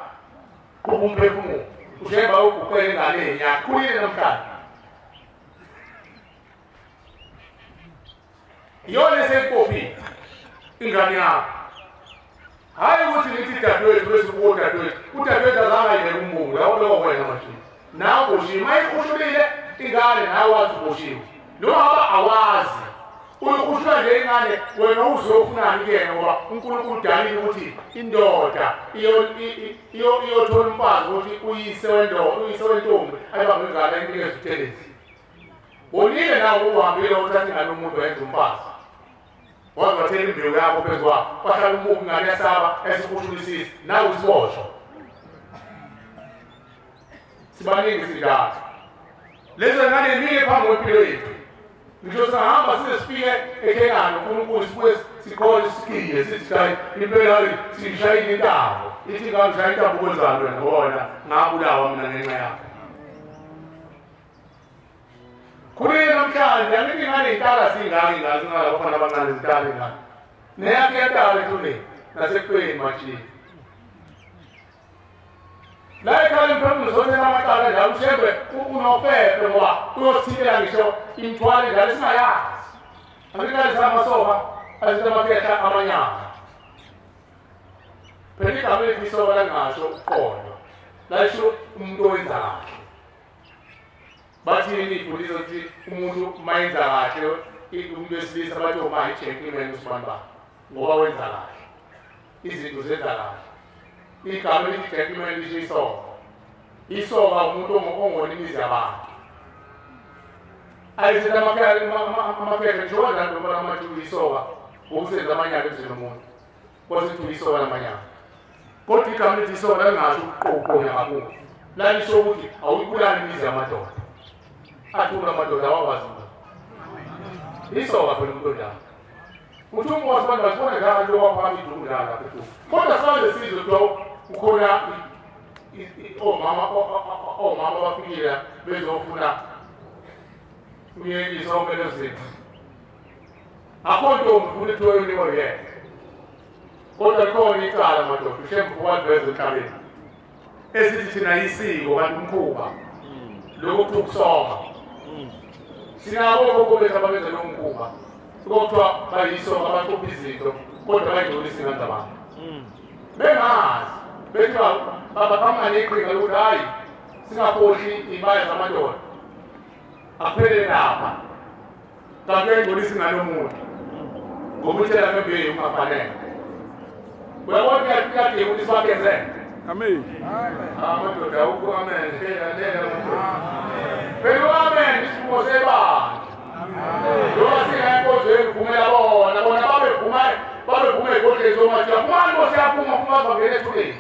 quba umphefumulo ushemba uguqele enganeni yakhulile namhlanje iyona eseyikopile ingane yakho hayi ukuthi ngithi dadewethu bese kuwo dadewethu udadewethu azangayidlela umungu lawo lowo wena mashini nawe boshiwe mayikhushulile ingane nawe wazi uboshiwe noma awazi Uyokushula nje ingane wena uzofunani kuyena ngoba uNkulunkulu udalile ukuthi indoda iyothola umfazi ukuthi uyise wentombi ayiba ngengane empilweni ezithelezi. Wonile nawo uhambile uthatha ingane umuntu wenza umfazi. Wazathela imbewu yakho phezu kwakho. Wahlala umubi ngane yasaba esikhushulisiwe nawe usiboshwa. Sibaningi sinjalo. Lezo ngane mile phambi kwempilo yethu. Ngisho sahamba size sifike eKenani uNkulunkulu sibuye sikhole sikiye sithi hayi impela sishayile intambo. Ithi ngangishaya intambo kwenzalo wena ngona ngabulawa mina ngenxa yakho. Khulile namhlanje angithi ngane intala singaki ngazi ngabafana abancane izintala ingane. Neyakhe yatala ethule nasekweni manje. La ekhaya mphefumulo zothela amacala njalo ushembe unofefe ngoba uyosithikela ngisho imthwalo njalo singayazi. Angikazi amasoka azitamaphehla amanyama. Phela igama elithi isoka langasho uqondo. Lasho umuntu owenza kahle. Bathi imifundisi ukuthi umuntu mayenza kahle umuntu wesilisa bathi uma i-gentleman usibani bakhe ngoba wenza kahle. Izinto zenza kahle. Igama elithi gentleman lisho isoka. Isoka umuntu ongona imizi yabantu. Ayizela amaphehla nje wazanto mbona amathi isoka ukusenza amanyaka emzini umuntu. Kwasithi isoka lamanyaka. Kodwa igama elithi isoka langasho uqoqo yakakhulu. Lalisho ukuthi awuyibulali imizi yamadoda. Athula amadoda awakwazi. Isoka phela umuntu njalo. Uthi umwazi abantu basibona njalo lokwaphakama iduku njalo lapha eduku. Kodwa sonke sizwe ukuthi ukhona omama bafikile bezofuna uyeyisa ompelo zethu. Akho nto ufuna ukuthi weyoniwe yena. Kodwa likhona icala madoda ushembu wadveza emhlabeni. Esithi thina isiko kanti umkhuba. Lokhu ukusoma. Sinabo lokho bethu ababenza lo mkhuba. Kodwa bayisoka abaqopha izinto kodwa bayidlulisa ingane zabantu. Bengazi bethi baba neqhinga lokuthi hayi singakhohli imali zamadoda. Aphele lapha. Kanti uyayidlulisa ingane yomuntu. Ngokutshela ngembewu ungafanele. Uyabona kuyadinga ukuthi sibakezele. Amen. Amadoda ukho amen. Phela amen isimo sebandla. Loba singayinkozo evumela bona babevuma igodlezi omathi kumani Nkosi yaphuma kuma bangena ethuleni.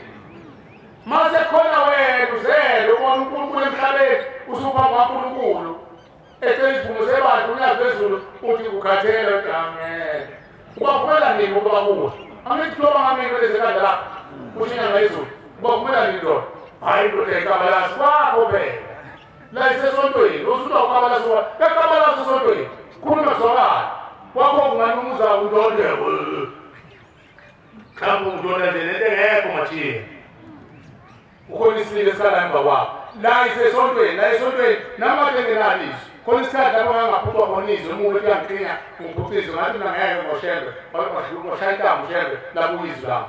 Mase khona wena uzele ubona uNkulunkulu emhlabeni usupha kwaNkulunkulu. Eceleni isivumo sebandla unyaka phezulu uthi ukhathele ngangeke. Ubavumela nini ukuba kuhle? Angithi thoba ngamini lezi kandla lapha. Kuthina ngayizulu. Ubavumela nini ndoda? Hayi ndoda ekabalasi kwakho phela. La isesontweni usuthi awukabalasi wa ekabalasi esontweni khuluma zwakala kwakho kungani umuza undonde kambe undonde nje lento engekho machiye ukhona isilile sala emva kwakho la isesontweni namatengenaliso khona isikhathi lapho ngangaphuthwa khona izwe umuntu uyangiqinya ngiphuthizwe ngathi mina ngeke ngoshembe ngoshayintamo ushembe lapho izwi lami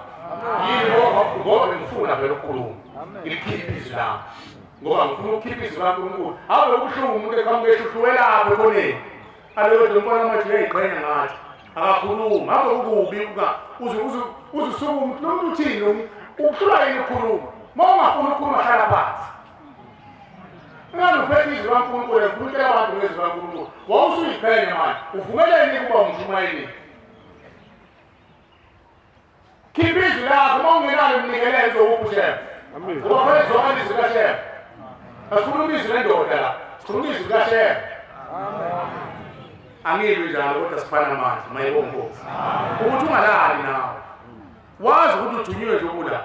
yini ngoba ngifuna vele ukukhuluma ngilikhiphe izwi lami ngoba ngifuna ukukhipha izwi laNkulunkulu. Ave ubuhlungu umuntu eqhamuke uhluwelapha ekhoneni. Alokuthi umbona amathi uyayigqenya ngathi. Akakhuluma. Ave ukubi uzusuka umuntu uthini ukuhlula yini ukukhuluma. Mawungafuna ukukhuluma hlala phansi. Ngani uphethe izwi laNkulunkulu ukhulumela abantu ngezwi laNkulunkulu. Wawusuyiqhenya manje. Uvumeleni ukuba umshumayeli. Khipha izwi lakho mawungenalo umnikelezo wokusheba. Amen. Ngoba phela izwi izwi kaSheba. Asikhuluma izwi lendoda la. Sikhuluma izwi kaSheba. Amen. Angilwe njalo kodwa sifana manje mayibonge Nkosi. Ukuthi ungalali nawe. Wazi ukuthi uthunyiwe nje ukula.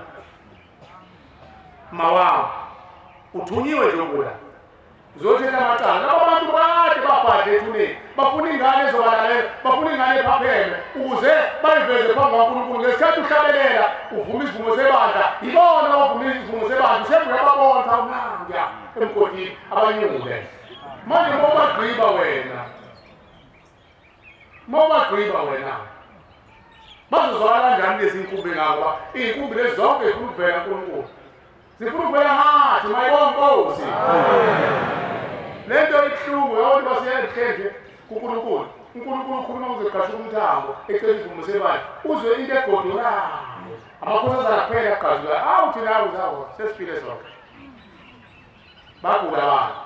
Mawawo. Uthunyiwe nje ukula. Uzothetha amacala. Labo bantu bade babhadle ethuneni. Bafuna ingane ezobalalela, bafuna ingane ephapheme ukuze bayiveze phambi kaNkulunkulu ngesikhathi uhlabelela uvuma isivumo sebandla. Yibona abavuma isivumo sebandla. Ushembe uyababona umnandi emgodini abanyule. Manje mawubagqiba wena. Bazozwala kanjani lezi inkumbi ngakho? Iy'nkumbi lezi zonke zifuna ukuvela kuNkulunkulu. Zifuna ukuvela ngathi mayibonge Nkosi. Lento ibuhlungu yabona basiya ebuhlenge kuNkulunkulu. uNkulunkulu ukhuluma uzoqasha umthambo ecela ivumo sebandla uzwe into egodorayo amakhosazana kuphela aqazula awu thina uzawo sesifile sonke bagula abantu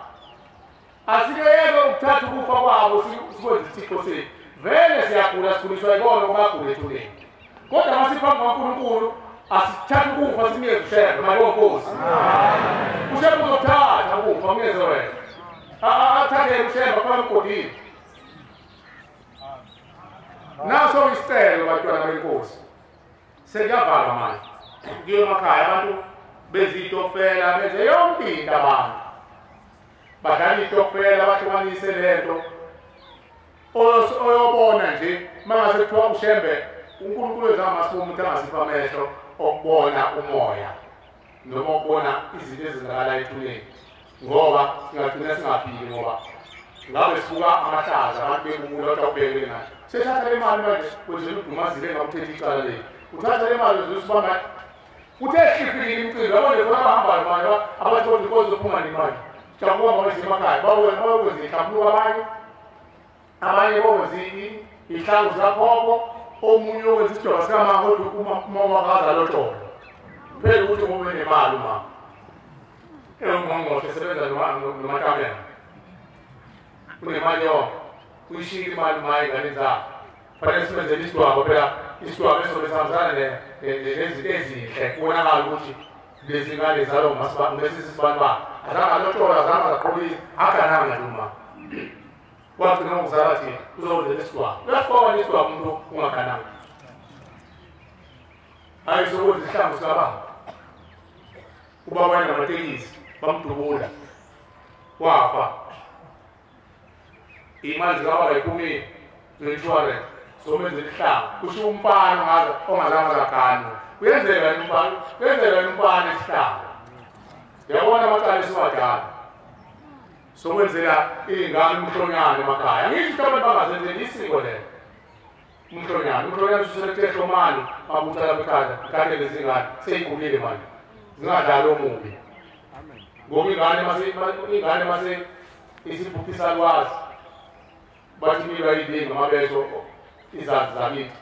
asikeyeke ukuthatha ukufa kwabo sikwenza isithixo sethu vele siyagula sigulishwa yibona kubagula ethuneni kodwa masiphambi kaNkulunkulu asithathe ukufa sinikeze ushembe manje wonkosi ushembe uzothatha ukufa unikeze wena athathe ushembe afake emgodini naso isicelo bantwana benkosi sekuyavalwa manje kuyo emakhaya abantu benza itofela benze yonke into abantu badlala itofela bahlukanise lento oyobona nje mangase kuthiwa ushembe uNkulunkulu wenza amasipho umuntu angasipha amehlo okubona umoya noma ukubona izinto ezenzakala ethuneni ngoba singagcina singaphili ngoba ngabe sibuka amahlaza abantu bebumula okubekele nayo sethatha le mali manje kwenzela udumazile ngakuthetha icala lethu uthatha le mali uzosibamba uthe sifikile imicimbi abone khona abahambayo manje abathi kodwa inkosi ophuma nemali jabuka ngawezi emakhaya bawekwenze ihlamuka abanye bowenza ihlangu zikakhokho omunye owenza isijoba sikamama kodwa umama wakaza lotsholo phela ukuthi ngobe nemali uma ungqongqoshe sebenza nomakamela kunemali yonke uyishiyile imali uma ingane zakho fanele sibenzele isidwaba phela isidwaba esobe sihambisana nezinto ezinhle kubonakala ukuthi lezi ngane zalo mesisisibanibani azange alotsholo azange azaqolisa agananga noma wagcina ngokuzala thina uzowenzela isidwaba uyasibona isidwaba umuntu ungagananga hayi sokwenza isihlangu sikababa ubaba wayenamatekisi bamdubula wafa imali zikababa iphumile ze-insurance somenzela isihlangu kusho umfana ngazo ongazange zagana kuyenzeka umfana isihlangu yabona amacala esiwadala sokwenzela iy'ngane umhlonyane emakhaya ngisho ukuthi abantu bangazenzeli isiko lelo umhlonyane ususelekutehlomani mabuta lapha ekhaya kade lezi ngane seyigulile manje zingadlali omubi ngoba ingane mase isibuphisa lwazi bathi impilo ayidingi amabeso izazi zakithi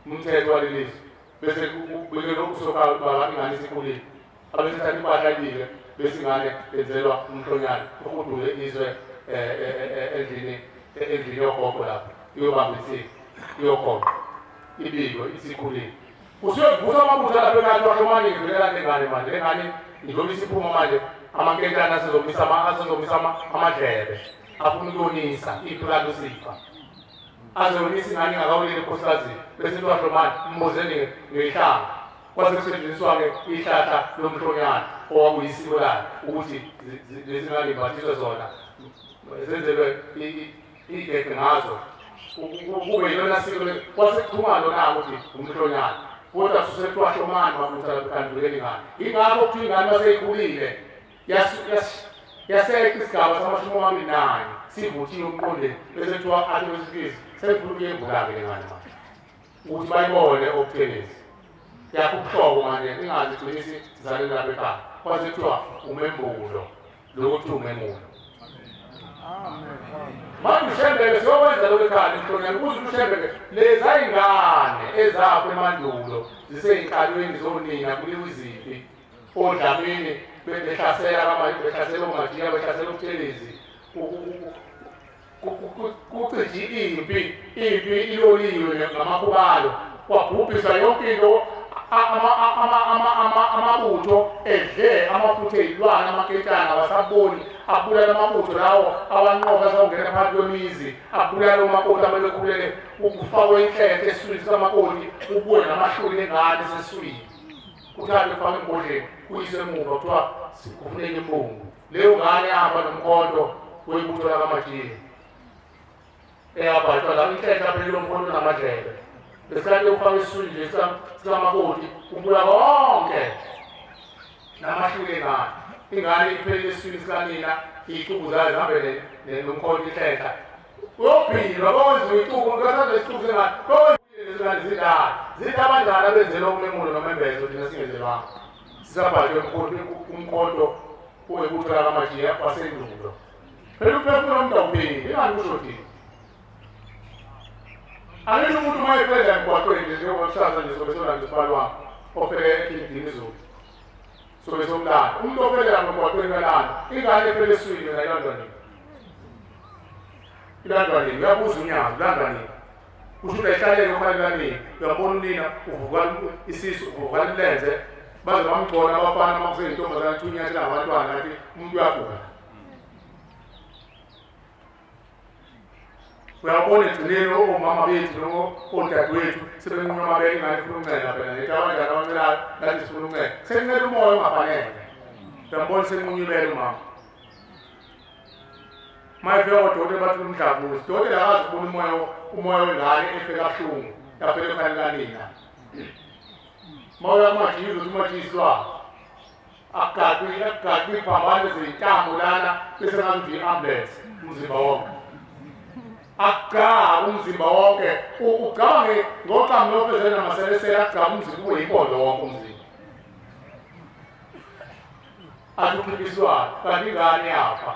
umthetho walelizwe bese kubikele usoka ingane isikhulile abesithatha impahla ayibike bese ingane yenzelwa umhlonyane ukudule izwe endlini yogogo lapho iyobamba isiko iyokhona ibiko isikhulile usuyovusa amabutha lapho ekhaya wahlomani ivulela nengane manje lengane idlomisa iphuma manje amankentana asezomisa amadlebe afuna ukuyonisa iphula lusipha azonisa ingane ingakawuleli enkosazini bese into wahlomani mbuzeni ngehlanga kwase kusetshenziswa-ke ihlahla lomhlonyane owakuyisiko layo ukuthi lezi ngane imbathiswe zona zenzelwe igege ngazo kube yilona siko kwasekuthuma lona ukuthi umhlonyane kodwa susethiwahlomani mabuta kanduleli ngane ingakho kuthiwa ingane maseyikhulile yasekha isigaba sama-24 sivuthiwe umqondeni bese kuthiwa athi wesifikisi sekukhulu kuyembula-ke le ngane manje ukuthi bayibone okuthenisi yakho ubuhlobo manje ingazigcinisi zizalela lapha ekhaya kwase kuthiwa umembulo lokuthi umemulo manje ushembeke siyokwenza lokhu ekhaya emhlonyane ukuze ushembeke lezi ay'ngane ezapho emandulo zisey'nkalweni zonina kuliwe iziphi odlamini behlasela omajiya behlasela ubuthelezi kucije impi iloliwe ngamakhubalo kwabhubhiswa yonke into amabutho edle amafutha ey'lwane amaketshana abasaboni abulala amabutho lawo awanqoba azawungena phakathi kwemizi abulala umakoti amele khulele kufakwe inhlehla esiswini sikamakoti ubuye namahluli engane esesiswini kuthathe kufake embodleni kuyiswe emuva kuthiwa kufuneka imbungu leyo ngane yahamba nomkhonto webutho lakamajiya eyabhathwa la inhlehla aphelile umkhonto namadlebe lesikhathi ufake esiswini nje sikamakoti ubula konke namahlule engane ingane iphelile esiswini sikanina iy'cubu zayo zihambe nomkhonto inhlehla uyobhilwa konziwa icubu nkathanda isicubu sengane konzingane zidala zithi abanjani abenzela umemulo nomembezo thina singenzelwanga sisabhathwe umkhonto owebutho lakamajiya wasendulo phela uphefumula umuntu awuphili ingani kusho thina angithi umuntu uma efela emgwaqweni njengokushaza nje sobe sona ngesibalo wami ofele ekindini izulu sobe somlando umuntu ofele emgwaqweni welanda ingane efele eswini yona ilandwa nini uyabuza unyawo ilandwa nini kusho ukuthi ayihlalele okhalelani uyabona unina uvuka isisu uvuka imlenze baze bamgcona abafana makuseyintombazana thunyathe ngabantwana ngathi umuntu uyagula uyabona egcineni omama bethu nodadewethu sebenquma amabele ingane ifuna ukuncela phela ngithi abanjani abamelayo ngathi sifuna ukuncela sekuncela umoya ongafanele uyambona senqunye ibele umama mayefika kodokotela bathi umdlavuza dokotela akazi ukubona umoya wengane efika kabuhlungu yafela ekhalelkanina moya majizo uthi umajiswa akagadwi iphambano zeyintambo lana bese ngathi i-ambulance umzimba wonke akugaba umzimba wonke ugabange ngoqamu nofezela namaselesele akugaba umzimba ube yimpondo wonke umzimba athi uphikiswayo kanti ingane yafa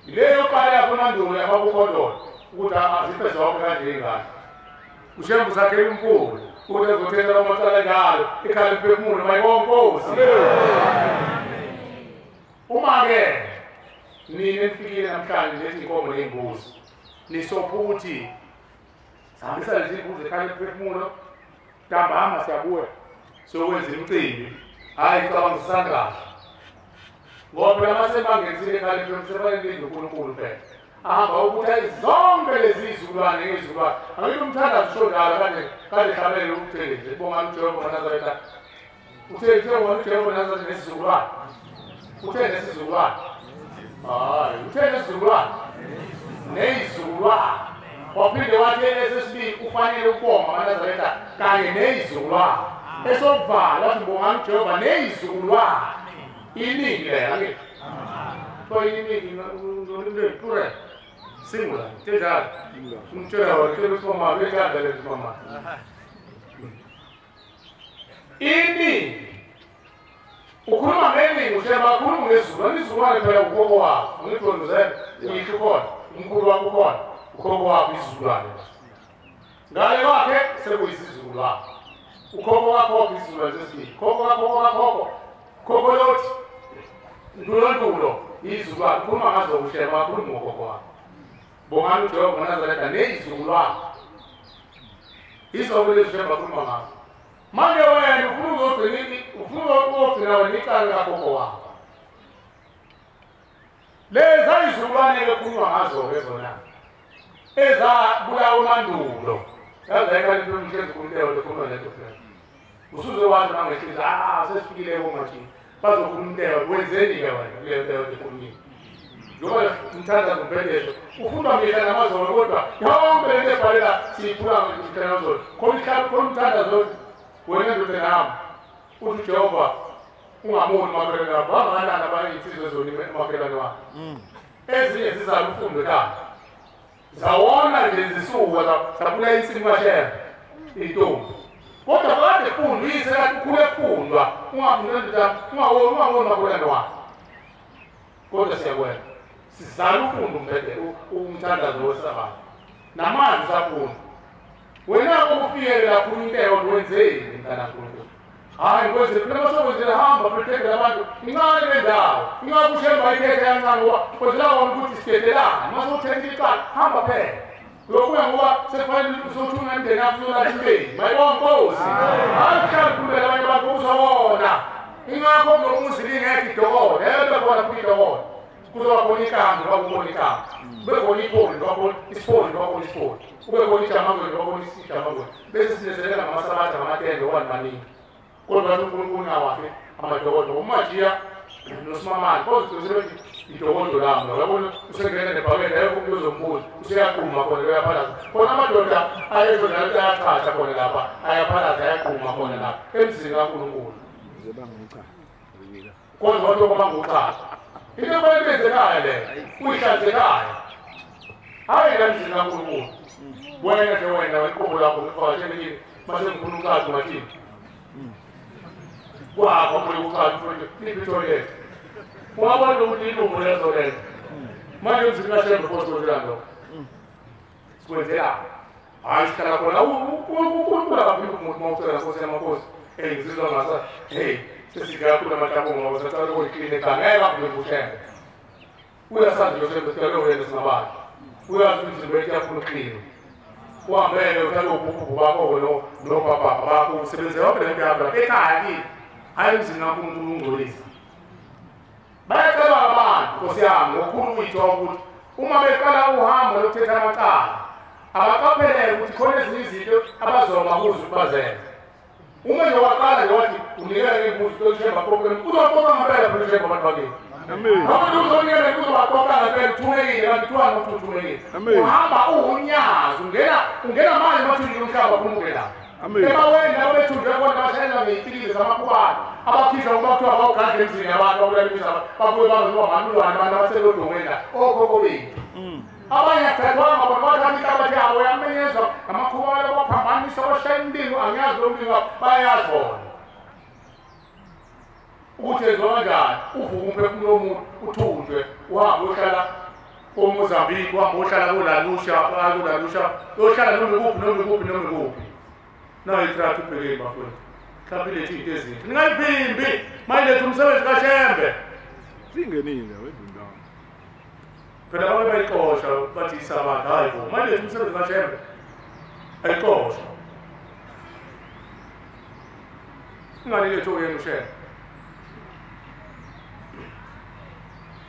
leyo qala yakho mandulo yafaka ukhondolo ukuthi azife zonke kanje ingane ushembu sakhela umfula ukuthi ezothela amacala njalo ikhala imphefumulo mayibonke Nkosi uma-ke nini nifikile namhlanje lethi inkomo ney'mbuzi nisopha ukuthi sihambisa lezi mbuzi ekhala imphefumulo ntambama siyabuya sokwenza imicimbi hhayi cabangisa kahle ngoba phela masebangenisile ekhala imphefumulo sefanele noNkulunkulu phela ahamba ukuthi zonke lezi izizukulwane ngezizukulwane angithi umthandazo usho njalo kade hlabele ukuthelezi bongani uJehova kaNazaretha uthe wona uJehova kaNazaretha nesizukulwane uthe nesizukulwane hayi uthe nesizukulwane neyizukulwane waphinde wathi esesibili kufanele ukubonga kaNazaretha kanye neyizukulwane esokuvala wathi bongani uJehova neyizukulwane iningi leyo angithi iningi ngolule singular tejal umtshela wakhe usoma bethatha lezi mama ini ukhuluma ngeningi usheba khuluma ngesizukulwane isizukulwane phela ukhokho wakho ngithokozela uyisho khona umkhulu wakho khona ukhokho wakho isizukulwane ngale wakhe sekuyisizukulwane ukhokho wakho isizukulwane sesibili khokho wakho khokho lothi ndulo izizukulwane khuluma ngazo usheba khuluma ngokhokho wakho bongani uJehova kaNazaretha neyizukulwane izokule usheba khuluma ngazo manje wena ufuna ukugcina wena icala likakhokho wakho leza izizukulwane ekhulunywa ngazo ezona ezabulawa mandulo yazayeka into emhlezi kumtelo lekhuluma lento phela usuze wazi nangehlezi sesifikile komathini bazokhuluma umtelo wenzeni-ke wena kuleyo nto ekhulumile njengoba umthandazo umpendezwe ufundwa mihla namazolo kodwa yonke lento ebhalela siyiphula mihla namazolo khona umthandazo wena ndoda nami uthi uJehova ungamoni umakhelwane wakho bangakanani abaney'nsizwe zona umakhelwane wakho ezinye zizala ufunde kanje zawona nje zisuka zaphula insini kwashera iy'ntombi kodwa kade fundwa uyise kathi ukhule kufundwa ungawoni umakhelwane wakho kodwa siyakwenza sizala ufunda umthandazo wesabani namanje usafunda wena ukufike kakhulu into wenzeni mntanankulunkulu hayi kwenze phela masokwenzela hamba protecte abantu incane lendawo ingakushemba ikhethe yancane ngoba kwenzela wona ukuthi siketelane masothenga iqala hamba phela lokuya ngoba sekufanele usothunga imndeni yakho uzolala impeni mayibonke Nkosi hayi kuhlala khulumela abanye bakho uzobona ingakho kunomuzi lingekho idokolo bekhona futhi idokolo kuzoba khona ikambi bakubona ikambi kube khona ipholi bakubona isipholi bakubona isipholi kube khona ijamangweni bakubona ijamangweni bese sinezelela ngamasabatha ngamatende okani maningi kodwa bathi uNkulunkulu nawakhe amadokodo umajiya nosimamani kozisebenzi idokodo lami uyabona usengena nebhakede ayekho umuntu ozombuza useyaqhuma khona uyaphalaza khona amadoda ayezonalo ayaqhatha khona lapha ayaphalaza ayaqhuma khona lapha emzini kaNkulunkulu kodwa bathi obanguchaza into efanele benzekaya le uyihlanzekaya hayi la mzini kaNkulunkulu wena nje wena wenkomo lakho ngifakashele mase ngifuna ucazi ngathini kwakho mule ucazi futhi itoilet wabona ukuthi ilungu lezo lezo manje mzini kaShembe postolando sikwenzela hayi sihlala khona ukula kakhulu umuntu mawucela Nkosi yamakhosi ngizizwa ngasa hey sesigakhulu amathambo ngoba sacala ukuyikline ekhaya ngeke akubuthembe uyasanda yosembe sicela wena singabantu uyazi ukuthi izinto yafuna ukuklina uhambele uthanda ubhubhu bakho no papa bakho usebenze yonke lento yakho ekhaya kini hayi emzini wakho umuntu ungcolisa bayacela abantu Nkosi yami ngokukhulu uyithoba ukuthi uma beqala uhambo lokuthetha amacala abaqaphelele ukuthi khona ezinye izinto abazoma kuzo ukubazenza uma nje waqala nje wathi unikele ngembuzi yokushemba problem uzoqoqa ngempela phela ushemba abantu bakini amen abantu uzonikele uzobaqoqa ngempela uthumekile kanti kuthiwa nokuthi uthumekile uhamba uwunyazi ungena manje bathunjwe umhlaba ufuna ukungena emawenda abethunjwe bona bashayela ngey'pilili zamakhubane abakhishwa ngoba kuthiwa bawugandle emzini yabantu abulalimisa babuye bazoba amalulwane abantu abaselodongwena okhokho bethu abanye akuthathwanga bona bathatha inhlabathi yabo yamenyezwa ngamakhubane baphambanisa bashaya impilo angiyazi lo mpilo bayayazi bona ukuthi enziwa kanjani uvuka umphefumulo womuntu uthunjwe uhambe uyohlala koMozambique uhambe uyohlala kolalusha uyohlala noma nayo itraki ubhekeni bafowethu mhlawumbe ilethe iy'nto ezinhle ningayivimbi mayilethe umsebenzi kaShembe singenile wedindawo phela babe bayixosha bathi isabatha hayi bo mayilethe umsebenzi kaShembe ayixosha ingalilethe oyena uShembe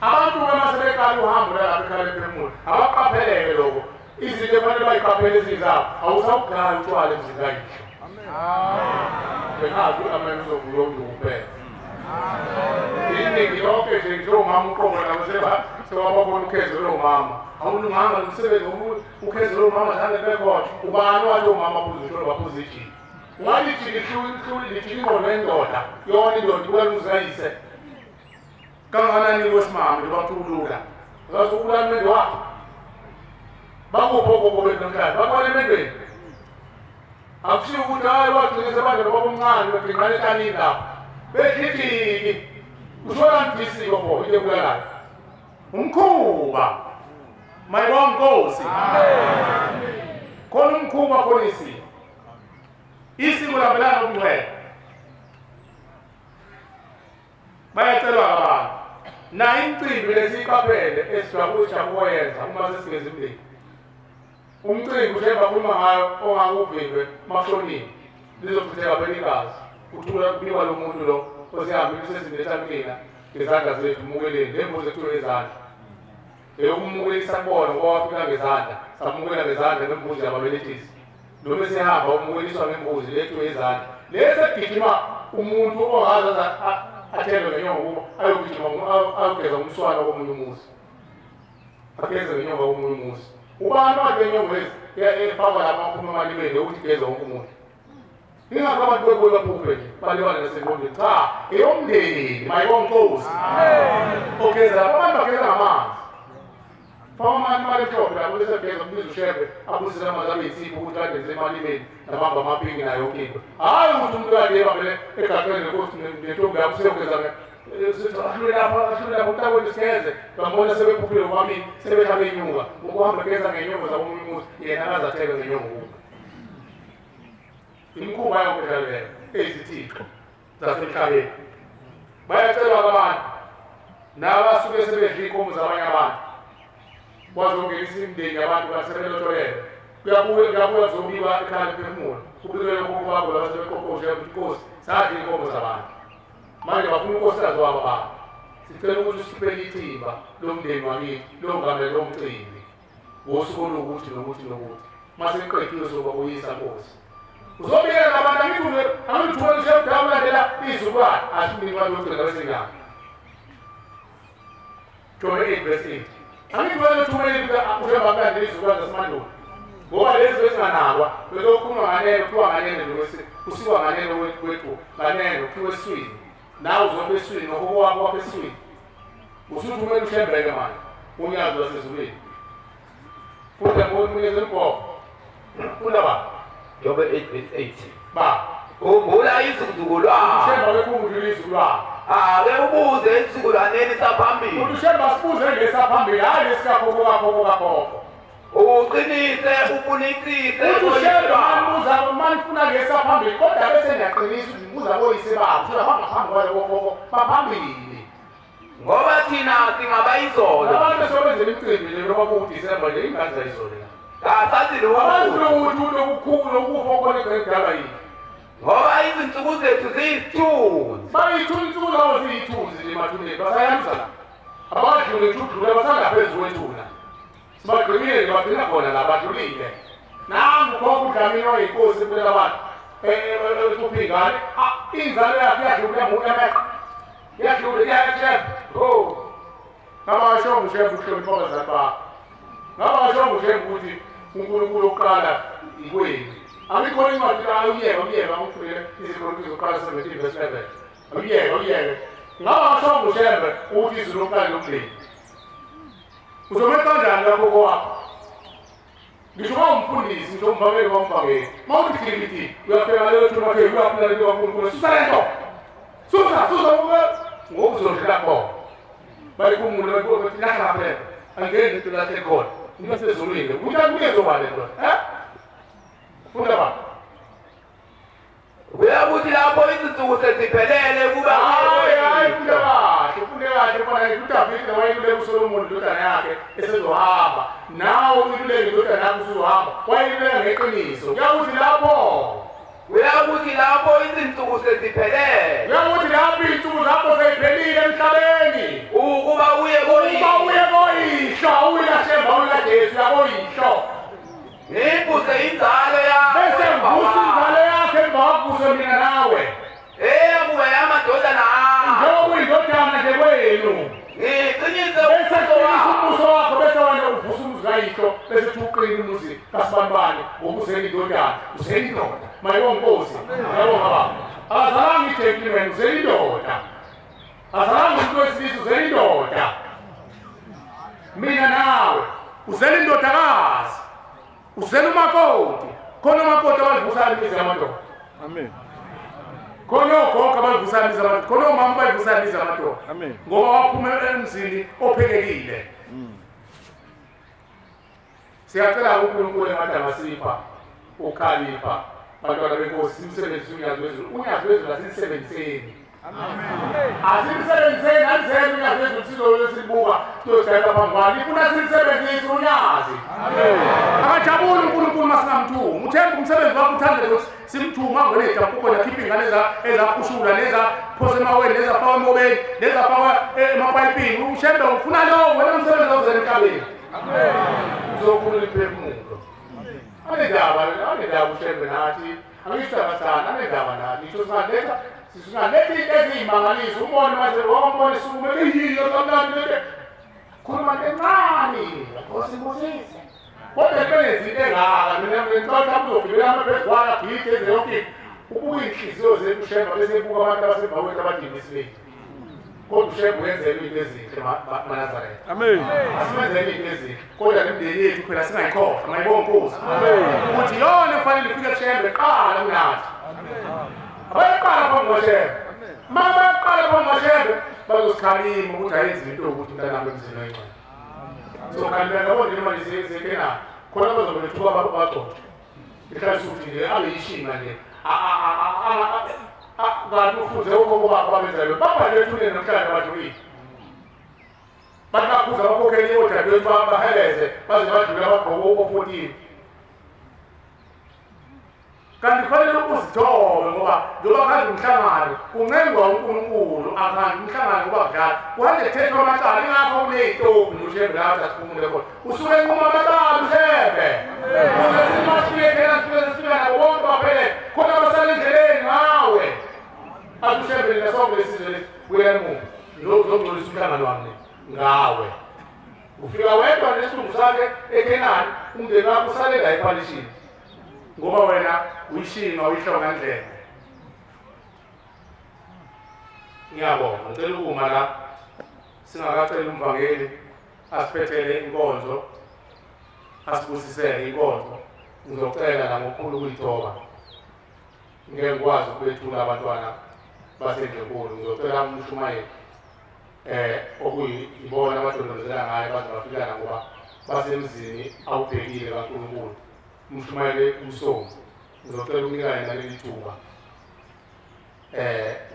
abantu bemasebeqala uhambo lalapha ekhaleni phefumulo abaqapheleke lokho izinto efanele bayiqaphele ezizabo awusawugaya utshwala emzini kayisho bengazi amen uzobuya kuphela iningi lonke nje njengomama uqobo nabo sebababona ukhezo lomama awulunganga nomsebenzi ukhezo lomama zane bekhona ubani wathi umama abuzisholo baphuza ijini ungalithi ingqondo yendoda yona indoda ukaluzayise kanganani kwesimama nje bathulula ngazukula mende wakhe bakupho benamhlanje bakhona emendweni akushiwo ukuthi hayi wagcine sebandla babomncane bagcinqane etanini lapho bedlidiki ushola mdisiko bo into ebulalayo umkhuba mayibonga Nkosi khona umkhuba khona isiko labelana ubungcwele bayacelwa abantu na imicimbi lesiyiqaphele esijabuyenza uma sesigeza imlilo umcimbi ushemba khuluma ngayo ongakuvimbe mashonini lizochitheka phela igazi kuthula kubiwa lo muntu lo osihamba isezindlu ethamilina ngezandla zethu umukeleni lembuzi ethiwe ezandla eyokumukelisa kubona ngoba wafika ngezandla samukela ngezandla ngembuzi yababelethisi noma esihamba umukeliswa ngembuzi lethiwe ezandla lesegijima umuntu ongaze athelwe ngenyongo ukuba ayogijima ayogeza umswana komunye umuzi ageze ngenyongo komunye umuzi ubani wakhe ngenyongo efakwa lapha akhuluma amalibele ukuthi geza wonke umuntu ingakho abantu bebuye baphuphe nje balibane nasengqondweni cha eyomndeni mayibonga Nkosi ogeza lapha abantu bageza ngamanzi faka amanzi imali emhlophe lapho besegeza kubiza uShembe abusile amanzi abeyisipho ukuthi adenze emalibeni nabamba amapingi nayo yonke into hhayi ukuthi umuntu kade ebambele egaqeni nenkosi nentombi yakho useyogeza ahlule lapho umntakwethu sigeze bambona sebephuphile kwamini sebehlambe inyuka ukuhamba geza ngenyongo zakomunye umuzi yena akazatheke ngenyongo kubo imikhuba yonke leyo ezithixo zasemhlabeni bayacelwa abantu nabasuke sebedla iy'nkomo zabanye abantu kwazongenisa imindeni yabantu basebelotholele kuyabuya kuzobiwa ekhaya phefumulo kubikelwe khokho bakho labasebeqoqoshe ukuthi Nkosi sadla iy'nkomo zabantu manje bafuna unkosikazi wabo abantu sicela ukuthi usiphele ithimba lomndeni wakithi longamele lomcimbi ngosuku olukuthi nokuthi mase niqedile sobabuyisa Nkosi uzobikela abantu angithumelishe ukudala ulandela izukulwane asinikwazi ukugcina besenyanga John 8 verse 8 angithumelele ushemba kulandela izukulwane zasemandulo ngoba lezi bezinganakwa bezokhuluma nganeno kuthiwa nganeno kusikwa nganeno wethu nganeno kuthiwa eswini nawe uzobe eswini nokuko wako wapha eswini usuthi umele ushembeke manje unyazi lwasezulwini futhi ngokunikeza impoko funda ba Job 8:8 ba khumbula izizukulwane ushemba bekungudlula izizukulwane ake ubuze esizukulwaneni saphambili ushemba sibuze lesaphambili hayi lesikakhokho uqinise ufunisise usheba manifuna ngesa phambili kodwa bese ngiyaqinisa ukubuza boyise babo kusho bangaphambi kwalo kokho baphambili ngoba thina singabayizolo abantu sobenze imicimbi le ngoba kuDisemba le ingaza izolo kasazi ukuthi ukukhulu ukufa khona ngedala yini ngoba izinsuku zethu ziyisithunzi bayithunzi insuku zawo ziyithunzi nje mathuneni basayamza la abadlule ethudlule basangaphezulu kwethuna sibagqibile bagcina khona la badlulile nangu khokho uDlamini wayinkosi kulela abantu kuphingane inzalo yakhe yadlula emuka yadlula yachep ngabasho ngishebo uhlonipha abazali bakho ngabasho ngishebo ukuthi uNkulunkulu oqala ikweni amikho incwadi uyeka ngifuyele izikhulumo zoqala 17 verse 11 uyeka ngabasho ngishebo ukuthi izulu loqala lomlimi uzomeka kanjani lakho kwakho ngisho umfundisi ngisho umvangeli womvangeli mawuthi khilithi uyafika leyo thuma ke uyaphila le kaNkulunkulu susalento susa ngokuzodlela khona bayikhumule bathi lahla phela angeke into lahle khona into sezulwini kukezobale nto funda ba uyakuthi lapho izinsuku seziphelele kuba hayi funda kahle bona uDavide wayelule uSolomon indodana yakhe esezohamba nawe ulule indodana yakhe usuhamba wayelule ngeqiniso uyakuthi lapho izinsuku seziphelele uyakuthi lapho izinsuku zakho seziphelile emhlabeni ukuba uye koyisho uyasemba uyaJesu yakoyisho ngibuse inzalo yakho bese mvusa inzalo yakhe ngakuse mina nawe kube yamadodana njengoba indodana nje kwenu ngiqinise umbuso wakho bese wena uvusa umuzi kayisho bese uqina umuzi kasibambane ngokuzela indodana uzela indoda mayonkosi yabonga baba azalanga igentleman uzela indoda azalanga umuntu wesilisa uzela indoda mina nawe uzela indodakazi uzela umakoti khona umakoti abavusa imizi yamadoda Amen. khona ogogo abavusa imizi yamadoda khona omama abavusa imizi yamadoda Amen. ngoba waphuma emzini ophelekile siyacela uNkulunkulu emadama ukhalipha bantwana benkosi imsebenzi unyazi wezulu asisebenziseni asimsebenziseni alizeni unyazi wezulu sizolesibuka sizosithatha phambili ifuna silisebenzise unyazi akajabuli uNkulunkulu masingamthuma uthemba umsebenzi wakho uthanda ukuthi simthuma ngoleta kukhona khipha ingane ezakushula nezaphosa emaweni nezafakwa emobeni nezafakwa emapayipini ushembe ufuna lowo wena umsebenzi wakho emhlabeni uzokhulula iphefumulo anendaba ushembe nathi angisithabasana anendaba nathi ngisho singaletha into eziyimangaliso umbone manje wombone sukume yiyo kamnandi khuluma encane ngosimbusise kodwa kunezinto engaka mina ngicela ukuzogibela amaphezu kwala gide ezeyonke ubuka inhliziyo zethu ushemba bese ebuka abantu abasemva kwethu abadinisile kodwa ushemba wenzela into ezinhle maNazaretha Amen. asimenzele into ezinhle kodwa nemindeni yethu phela singayikhohlwa mayibonge Nkosi ukuthi yona kufanele ifike kushembe qala kunathi abayiqala phambi kwashembe mama bayaqala phambi kwashembe bazosikhalima ukuthi ayenzi into ukuthi mntanami emzini oyingcwele so khalibeka kodwa manje siyekena khona bazobe bethuka bagcotshe ihlala ukuthi nje abe yishinga nje kanti ufuze okhokho bakho babenzayo babhale ethuneni namhlanje badlulile bathi bakhuza abakhokheli odadewethu baheleze baze badlule abagqoke o-14 kanti kufanele uzithobe ngoba njengoba khanje umhlangano kuncengwa uNkulunkulu akanje umhlangano kuba kudala kuhanje kuthethwa amacala ingakho kuney'topi noshembe lapho asiphumule khona usuke enquma amacala ushembe ukuze simashiyekela sifike nabo bonke baphelele khona abasala endleleni ngawe akushembe lina sonke lesizwe lesi kuyela emuva zokungcolisa umhlangano wami ngawe ufika wedwa nesilungu sakhe eKenani umndeni wakho usale la ephalishini ngoba wena uyishinga uyishonga ndlela ngiyabonga ngicela ukuma la singakacela umvangeli asiphethele inkonzo asibusisele inkonzo ngizocela la ngokukhulu ukuyithoba ngeke ngikwazi ukwethula abantwana baseNdlenkulu ngizocela uMshumayeli okuyibona abadondozela ngayo baze bafikana ngoba basemzini awubhekile kaNkulunkulu umshumayele uSomo ngizocela ukunika yena leli thuba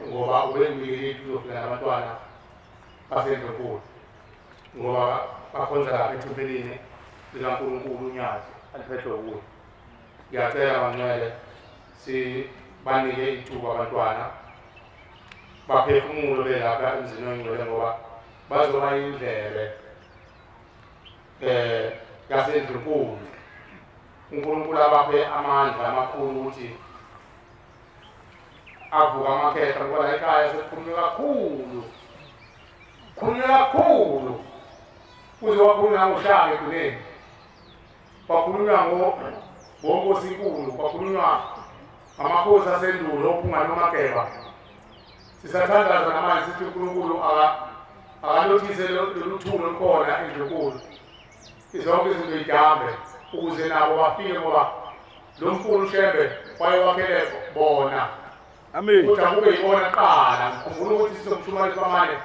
ngoba ubengibikile ukufika nabantwana baseNdlonkulu ngoba bakhonza lapha ethempelini likaNkulunkulu uNyazi aliphethwe kuye. Ngiyacela bangcwele sibanike ithuba abantwana baphefumulo belapha emzini wengcwele ngoba bazoba indlebe yaseNdlonkulu. uNkulunkulu abaphe amandla amakhulu ukuthi avuka amakhetha ngoba la ekhaya sekukhulunywa kakhulu kuze wakhulunywa ngoShaka eGuneni, kwakhulunywa ngoNkosinkulu, kwakhulunywa amakhosi asendulo ophungane noMageba. Sisathandaza namanje sithi uNkulunkulu akanothise lolu thulo lukhona eNdlonkulu, zonke izinto idambe ukuze nabo bafike ngoba lo mfulu Shembe wayewakhele bona. Amen. Ukuthi akube yibona kuqala. Ngikhumbula ukuthi sinomshumayeli bamane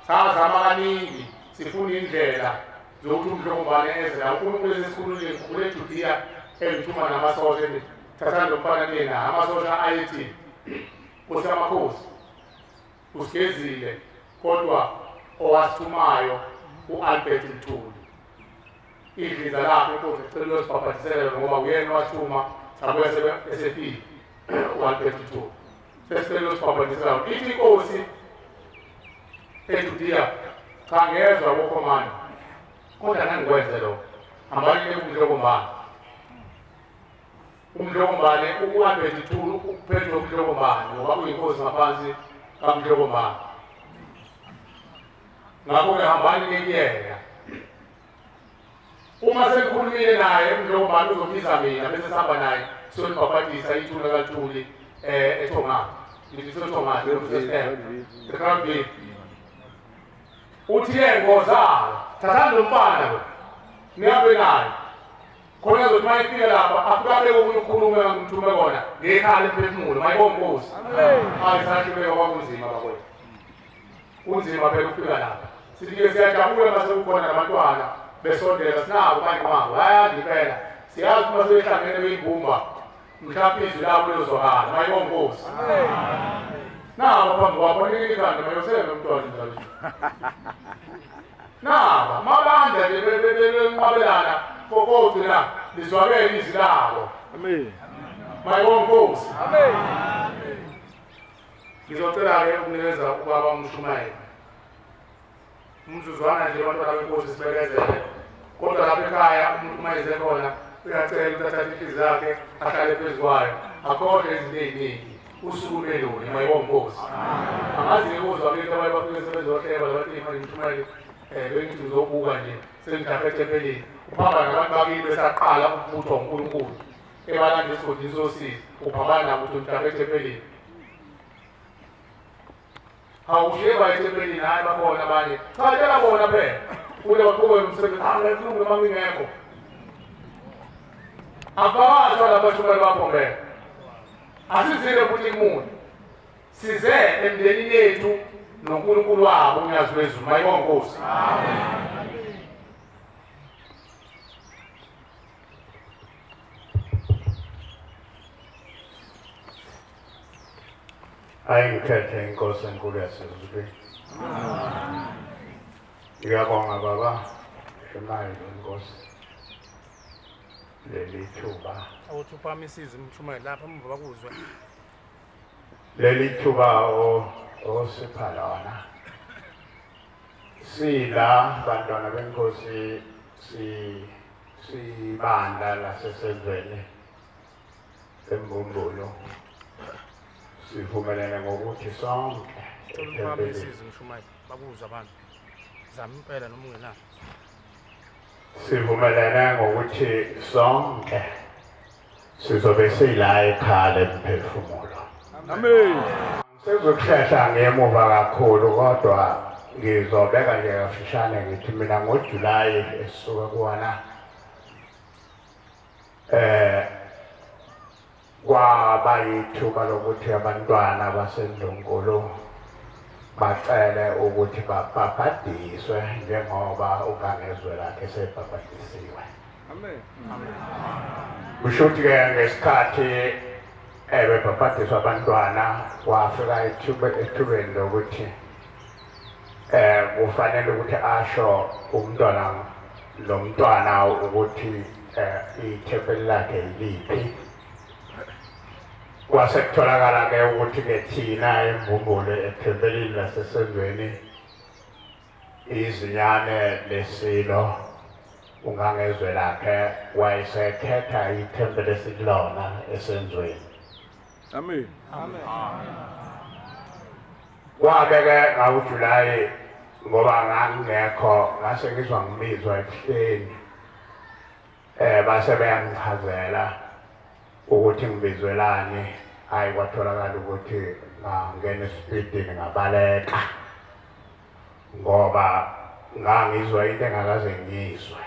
sazama kaningi sifuna indlela zokuthi uMdlokombane eze la uNkulunkulu esesikhululile kule Judiya engithuma namasosha thathani lokufana nina amasosha ayethi uSamakhosi usigezile kodwa owasithumayo uAlbert Mthuli idliza lakhe ukuthi sicela uyosibhabhatisela ngoba uyena wasithuma sabuye esefile uAlbert Mthuli. Sesicela uyosibhabhatisela ithi inkosi eJudiya cha ngezwa kokhomanda kodwa ngangikwenze lokho hambani uMdlokombane. uMdlokombane uAlbert Mthuli uphethe uMdlokombane ngoba uyinkosi ngaphansi kaMdlokombane. Ngakho-ke hambani nikuyena. Uma senikhulumile naye uMdlokombane uzobiza mina bese sihamba naye siyolibhabhadisa ithuna kaNtuli eThongama. Ngithi soThongama eCrownville. Uthi-ke ngozalo thathani lo mfana lo nihambe naye khona zokuthi uma efike lapha afike abeke okunye ukukhulume ngimthume kona ngekhala emphefumulo mayibonge Nkosi. Hayi sahluleka kwakunzima bakwethu, kunzima phela ukufika lapha. Sithi-ke siyajabula uma sekukhona nabantwana besondela sinabo manje mango hayi phela siyazi uma sebehlangene beyimbumba mhlawumbe izwi labo lizokhala mayibonge Nkosi. Naba phambi kwabo nikhanda mayosebe umntwana njalo. Naba mabanda benqabelana kokugcina lizwakele izwi labo. Amen. Mayibonge Nkosi. Amen. Ngizocela-ke ukunikeza ubaba uMshumayeli umzuzwana nje abantwana benkosi sibekezele, kodwa lapha ekhaya umuntu uma eze khona uyacela ukuthi athathe inhliziyo yakhe ahlale phezu kwayo akhohlwe izinto ey'ningi usuku leluni. Mayibonge Nkosi. Angazi-ke kuzwa abantu abafike sebezohleba labathi manje uMshumayeli bengithi uzobuka nje sengidaphe ethempelini uphamba nabantu bakini besaqala ukubuthwa uNkulunkulu ebalanda esigodini sosizi uphambana nabo ukuthi udaphe ethempelini. Awusheba ethempelini hayi bakhona abanye cha tshela bona phela ule baqhubeke umsebenzi kulunge uma ngingekho. Abasho labashumayeli baphombela asizile futhi kumuntu size emndenini yethu noNkulunkulu wabo uNyazi wezulu. Mayibonge Nkosi. Amen. Ayingithethe inkosi enkulu yasezulwini. Ngiyabonga baba Shumayeli inkosi leli thuba. Awuthi uphama isizi uMshumayeli lapha emva bakuzwe. Leli thuba osipha lona. Sila bantwana benkosi sibanda lasesenzweni eMbumbulu. Sivumelene ngokuthi sonke uphama isizi uMshumayeli bakuzwe abantu. Zama impela noma ungenayo. Sivumelene ngokuthi sonke sizobe sila ekhaya emphefumulo. Amen. Sekuhlehla ngemuva kakhulu kodwa ngizobeka nje kafishane ngithi mina ngoJulayi esisuka kuona kwaba yithuba lokuthi abantwana baseNdlonkulu bacele ukuthi babhadiswe njengoba ugangezwe lakhe sebhabhadisiwe. Amen. Kusho ukuthi-ke ngesikhathi bebhabhadiswa abantwana wafika ethubeni lokuthi kufanele ukuthi asho lo mntwana ukuthi ithempeli lakhe yiliphi. Kwase kutholakala-ke ukuthi-ke thina embumbule ethempelini lasesenzweni izinyane lesilo ungangezwe lakhe wayesekhetha ithempeli esikulona esenzweni. Amen. Kwabe-ke ngawuJulayi ngoba ngangingekho ngase ngizwa ngibizwa ebuhleni base beyangichazela ukuthi ngibizwelani. Hayi kwatholakala ukuthi ngangena esipidini ngabaleka ngoba ngangizwa into engakaze ngiyizwe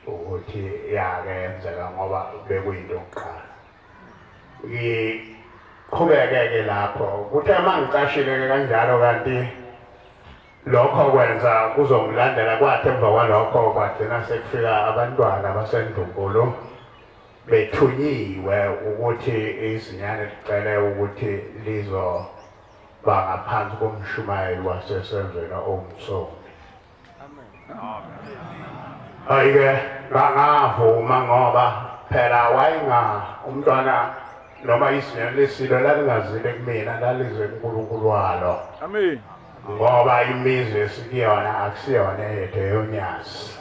ukuthi iyakenzeka ngoba bekuyinto yokuqala. Ngiqhubeke-ke lapho kuthe uma ngicashile-ke kanjalo kanti lokho kwenza kuzongilandela kwathi emva kwalokho kwagcina sekufika abantwana basendunkulu bethunyiwe ukuthi izinyane licele ukuthi lizoba ngaphansi komshumayeli wasesenzweni ongumsomi. Hayi-ke ngavuma ngoba phela umntwana noma izinyane lesilo lalingazile kumina lalizwe kuNkulunkulu walo. Amen. Ngoba imizi esikuyona akusiyona eyethu eyonyazi.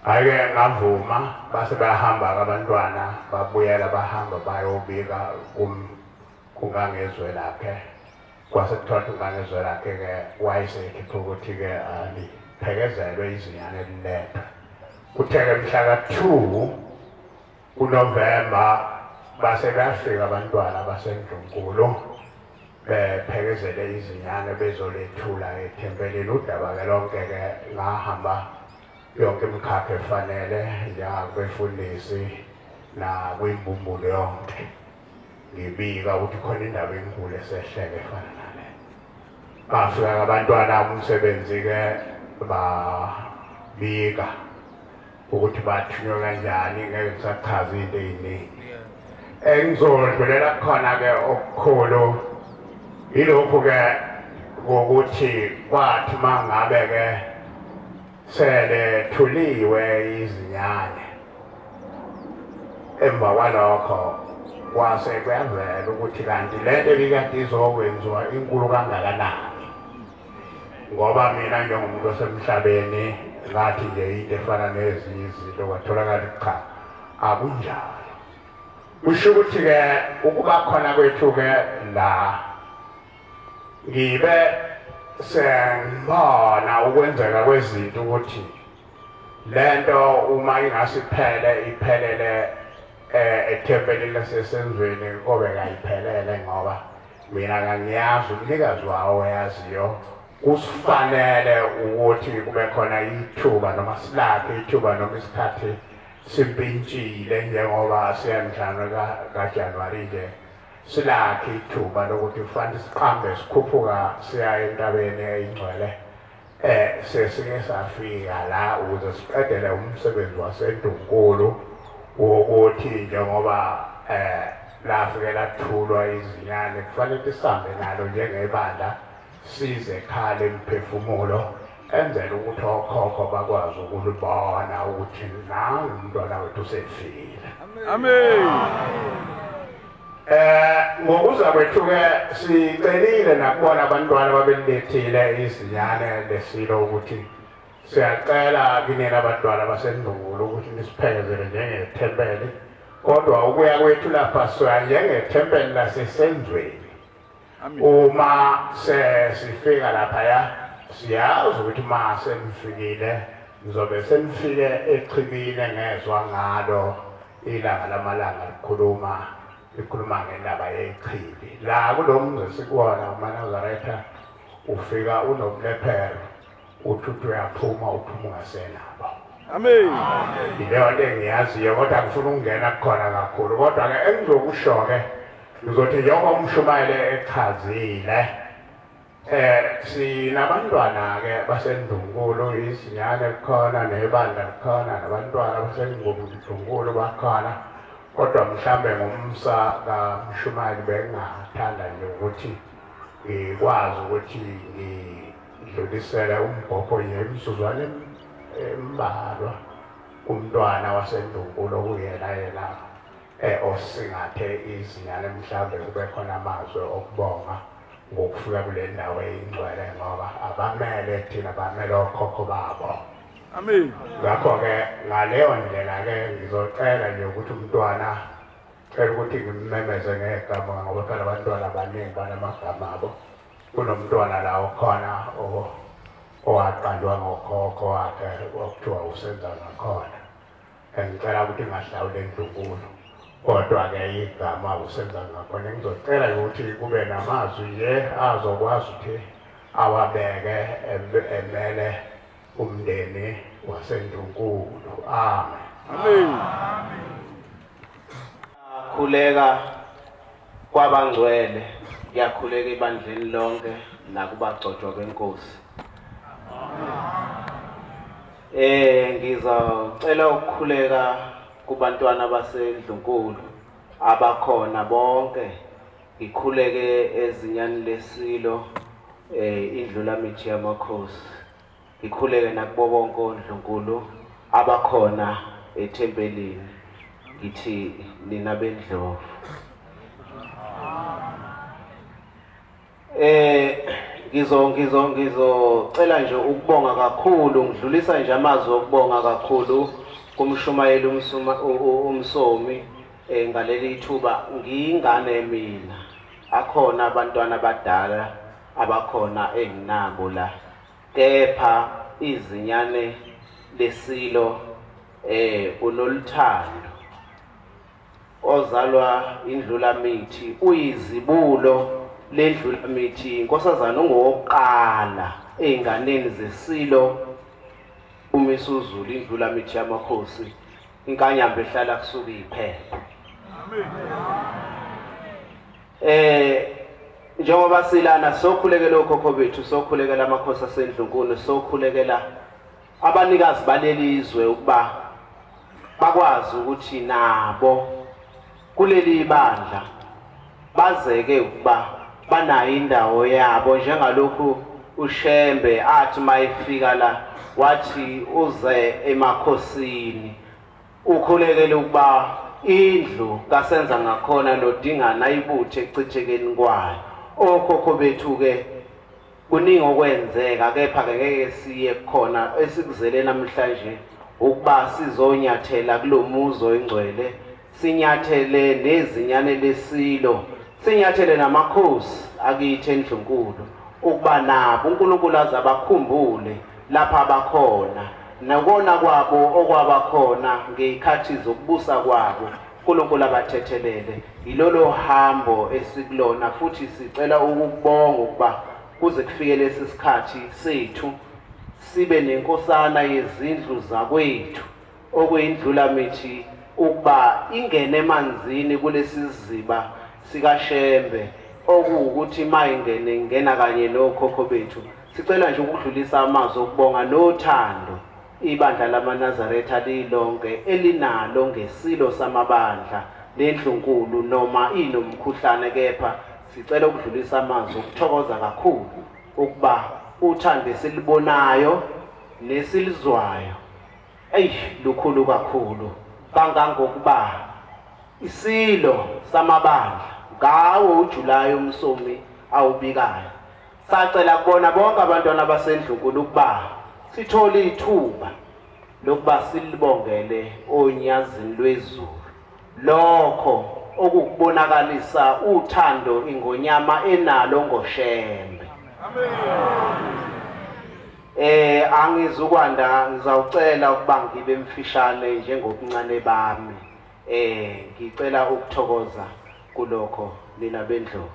Hayi-ke ngavuma base bahamba-ke abantwana babuyela bahamba bayobika kungangezwe lakhe. Kwase kuthiwa ungangezwe lakhe-ke wayesekhipha ukuthi-ke liphekezelwe izinyane lilethwe. Kuthe-ke mhla ka-2 kuNovemba base bafika abantwana basendunkulu bephekezele izinyane bezolethula ethempelini. Udaba-ke lonke-ke ngahamba yonke imikhakha efanele njengabefundisi nakwimbumbulu yonke ngibika ukuthi khona indaba enkulu esehlele efana nale. Bafika abantwana umsebenzi-ke babika ukuthi bathunywe kanjani. Ngeke ngisachaza into eziningi engizodlulela khona-ke okukhulu ilokhu-ke ngokuthi kwathi mangabe-ke selethuliwe izinyane emva kwalokho kwase kuyavela ukuthi kanti lento ebikade izokwenziwa inkulu kangakanani ngoba mina njengomuntu osemhlabeni ngathi nje into efana nezinye izinto kwatholakala cha akunjalo. Kusho ukuthi-ke ukuba khona kwethu-ke la ngibe sengibona ukwenzeka kwezinto ukuthi lento uma iphelele ethempelini lasesenzweni kobe kayiphelele ngoba mina ngangiyazi umnikazi wawo oyaziyo kusifanele ukuthi kube khona ithuba noma silaphe ithuba noma isikhathi simpintshile njengoba siyamhlanje kaJanuwari nje silakhe ithuba lokuthi kufanele siqhambe sikhuphuka siya entabeni eyingcwele sesike safika la ukuze siqedele umsebenzi wasendunkulu wokuthi njengoba lafike lathulwa izinyane kufanele sihambe nalo njengebandla size ekhaya emphefumulo enzela ukuthi okhokho bakwazi ukulibona ukuthi nangu umntwana wethu usefikile. Amen. Ngokuza kwethu-ke sicelile nakubona abantwana babelethile izinyane lesilo ukuthi siyacela kinina abantwana basendunkulu ukuthi nisiphekezele njengethempeli kodwa ukuya kwethu lapha soya njengethempeli lasesenzweni. Uma sifika laphaya siyazi ukuthi uma senifikile ngizobe senifike echibile ngezwa ngalo ilanga lamalanga likhuluma ngendaba yechibi. La kulo mzi sikuwona uManazaretha ufika unobulephero uthi uyaphuma ungasenabo. Amen. Ileyo nto engiyaziyo kodwa ngifuna ukungena khona kakhulu kodwa-ke engizokusho-ke ngizothi njengoba umshumayeli echazile Sinabantwana ke baseNdlunkulu izinyane likhona nebandla likhona nabantwana baseNdlunkulu bakhona kodwa mhlambe ngomsa kaMshumayeli bengathanda nje ukuthi ngikwazi ukuthi ngidlulisele umbhobho yemizuzwane embalwa umntwana waseNdlunkulu okuyena osingathe izinyane mhlambe kube khona amazwi okubonga ngokufika kule ndawo eyingcwele ngoba abamele thina bamele okhokho babo. Amen. Ngakho-ke ngaleyo ndlela-ke ngizocela nje ukuthi umntwana cela ukuthi ngimemeze ngegama ngoba phela abantwana abaningi banamagama abo. Kunomntwana la okhona owaqandwa ngokhokho wakhe okuthiwa usenza ngakhona. Ngicela ukuthi ngahlawule Ndlunkulu. Kodwa-ke igama usenza ngakhona ngizocela ukuthi kube namazwi nje azokwazi ukuthi awabeke emele umndeni waseNdlunkulu. Amen. Amen. Khuleka kwabangcwele yakhuleka ibandleni lonke nakubagcotshwa kwenkosi. Ngizocela ukukhuleka kubantwana baseNdlunkulu abakhona bonke ngikhuleke ezinyani lesilo indlulamithi yamakhosi. Ngikhuleke nakubo bonke oNdlunkulu abakhona ethempelini ngithi nina bendlovu. Ngizocela nje ukubonga kakhulu ngidlulisa nje amazwi okubonga kakhulu kumshumayeli umsomi ngaleli ithuba ngiyingane mina akhona abantwana abadala abakhona enginabo la kepha izinyane lesilo unoluthando ozalwa indlulamithi uyizibulo lendlulamithi inkosazana ungowokuqala einganeni zesilo uMisuzulu indlulamithi yamakhosi inkanyamba ehlala kusuka iphepha. Njengoba silana sokhulekela okhokho bethu sokhulekela amakhosi aseNdlunkulu sokhulekela abanikazi balelizwe ukuba bakwazi ukuthi nabo kuleli bandla bazeke ukuba banayo indawo yabo njengalokhu uShembe athi mayifika la wathi uze emakhosini ukhulekele ukuba indlu kasenza ngakhona nodingana ibuthe ekucithekeni kwayo. Okhokho bethu ke kuningi okwenzeka kepha ke ngeke siye khona esikuzele namhlanje ukuba sizonyathela kulomuzo engcwele sinyathele nezinyane lesilo sinyathele namakhosi akithi eNdlunkulu ukuba nabo uNkulunkulu azabakhumbule lapha abakhona nakona kwabo okwabakhona ngezikhathi zokubusa kwabo uNkulunkulu abathethelele. Yilolo hambo esikulona futhi sicela ukubonga ukuba kuze kufike lesi sikhathi sethu sibe nenkosana yezindlu zakwethu okuyindlulamithi ukuba ingene emanzini kulesi siziba sikaShembe okuwukuthi mayingene ngena kanye nokhokho bethu. Sicela nje ukudlulisa amazwi okubonga nothando ibandla lamaNazaretha lilonke elinalo ngesilo samabandla leNdlunkulu noma inomkhuhlane kepha sicela ukudlulisa amazwi okuthokoza kakhulu ukuba uthando esilibonayo nesilizwayo lukhulu kakhulu kangangokuba isilo samabandla ngawo uJulayi umsomi awubikayo. Sacela kubona bonke abantwana baseNdlunkulu ukuba sithole ithuba lokuba silibongele onyazini lwezulu lokho okukubonakalisa uthando ingonyama enalo ngoShembe. Angizukwanda ngizawucela ukuba ngibe mfishane njengobuncane bami. Ngicela ukuthokoza kulokho nina bendlovu.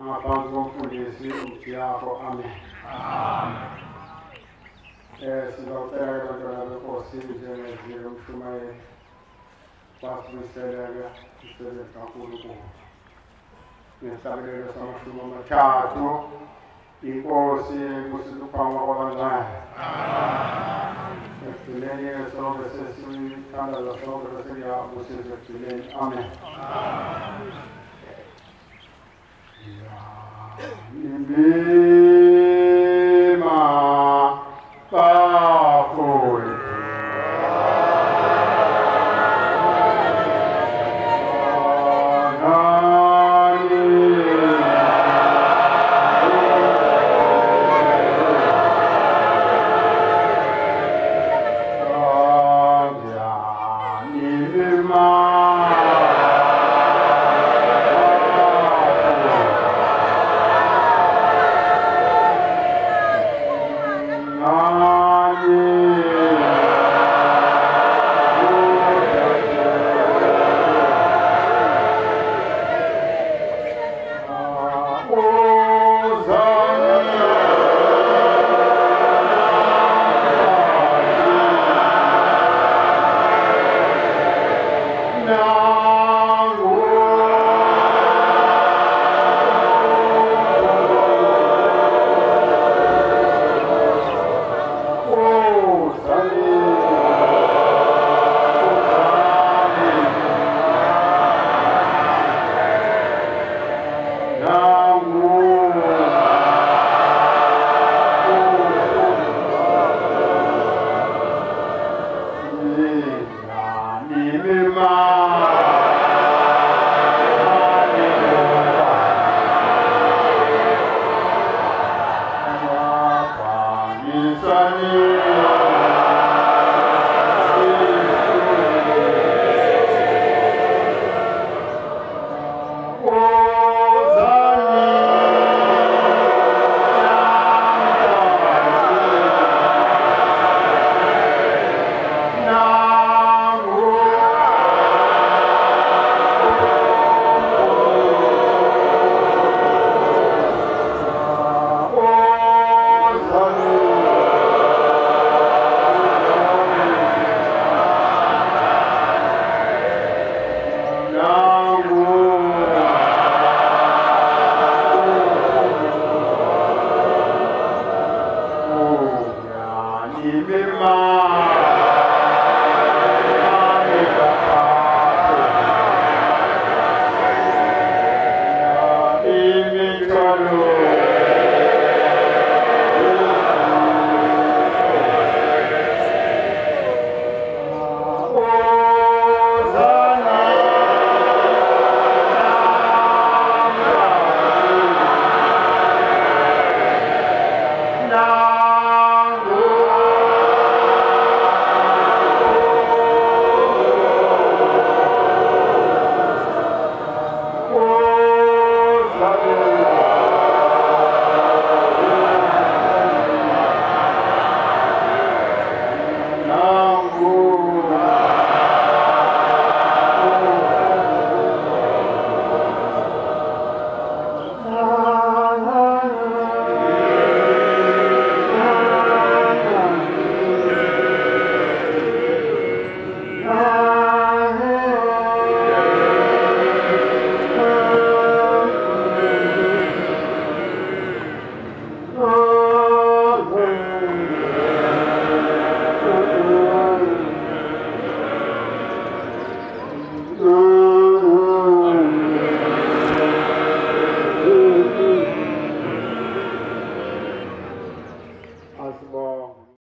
Ngaphansi komfundisi uMthiyako. Amen. Sizawucela abantwana benkosi njengezilo umshumayeli basibuyiseleke isebenzi kaNkulunkulu. ngehlabelelo samashumi amathathu inkosi kusile uphangwa kwabancane ekugcineni sonke sesithandaza sonke besekuyabusiza ekugcineni amen Amen.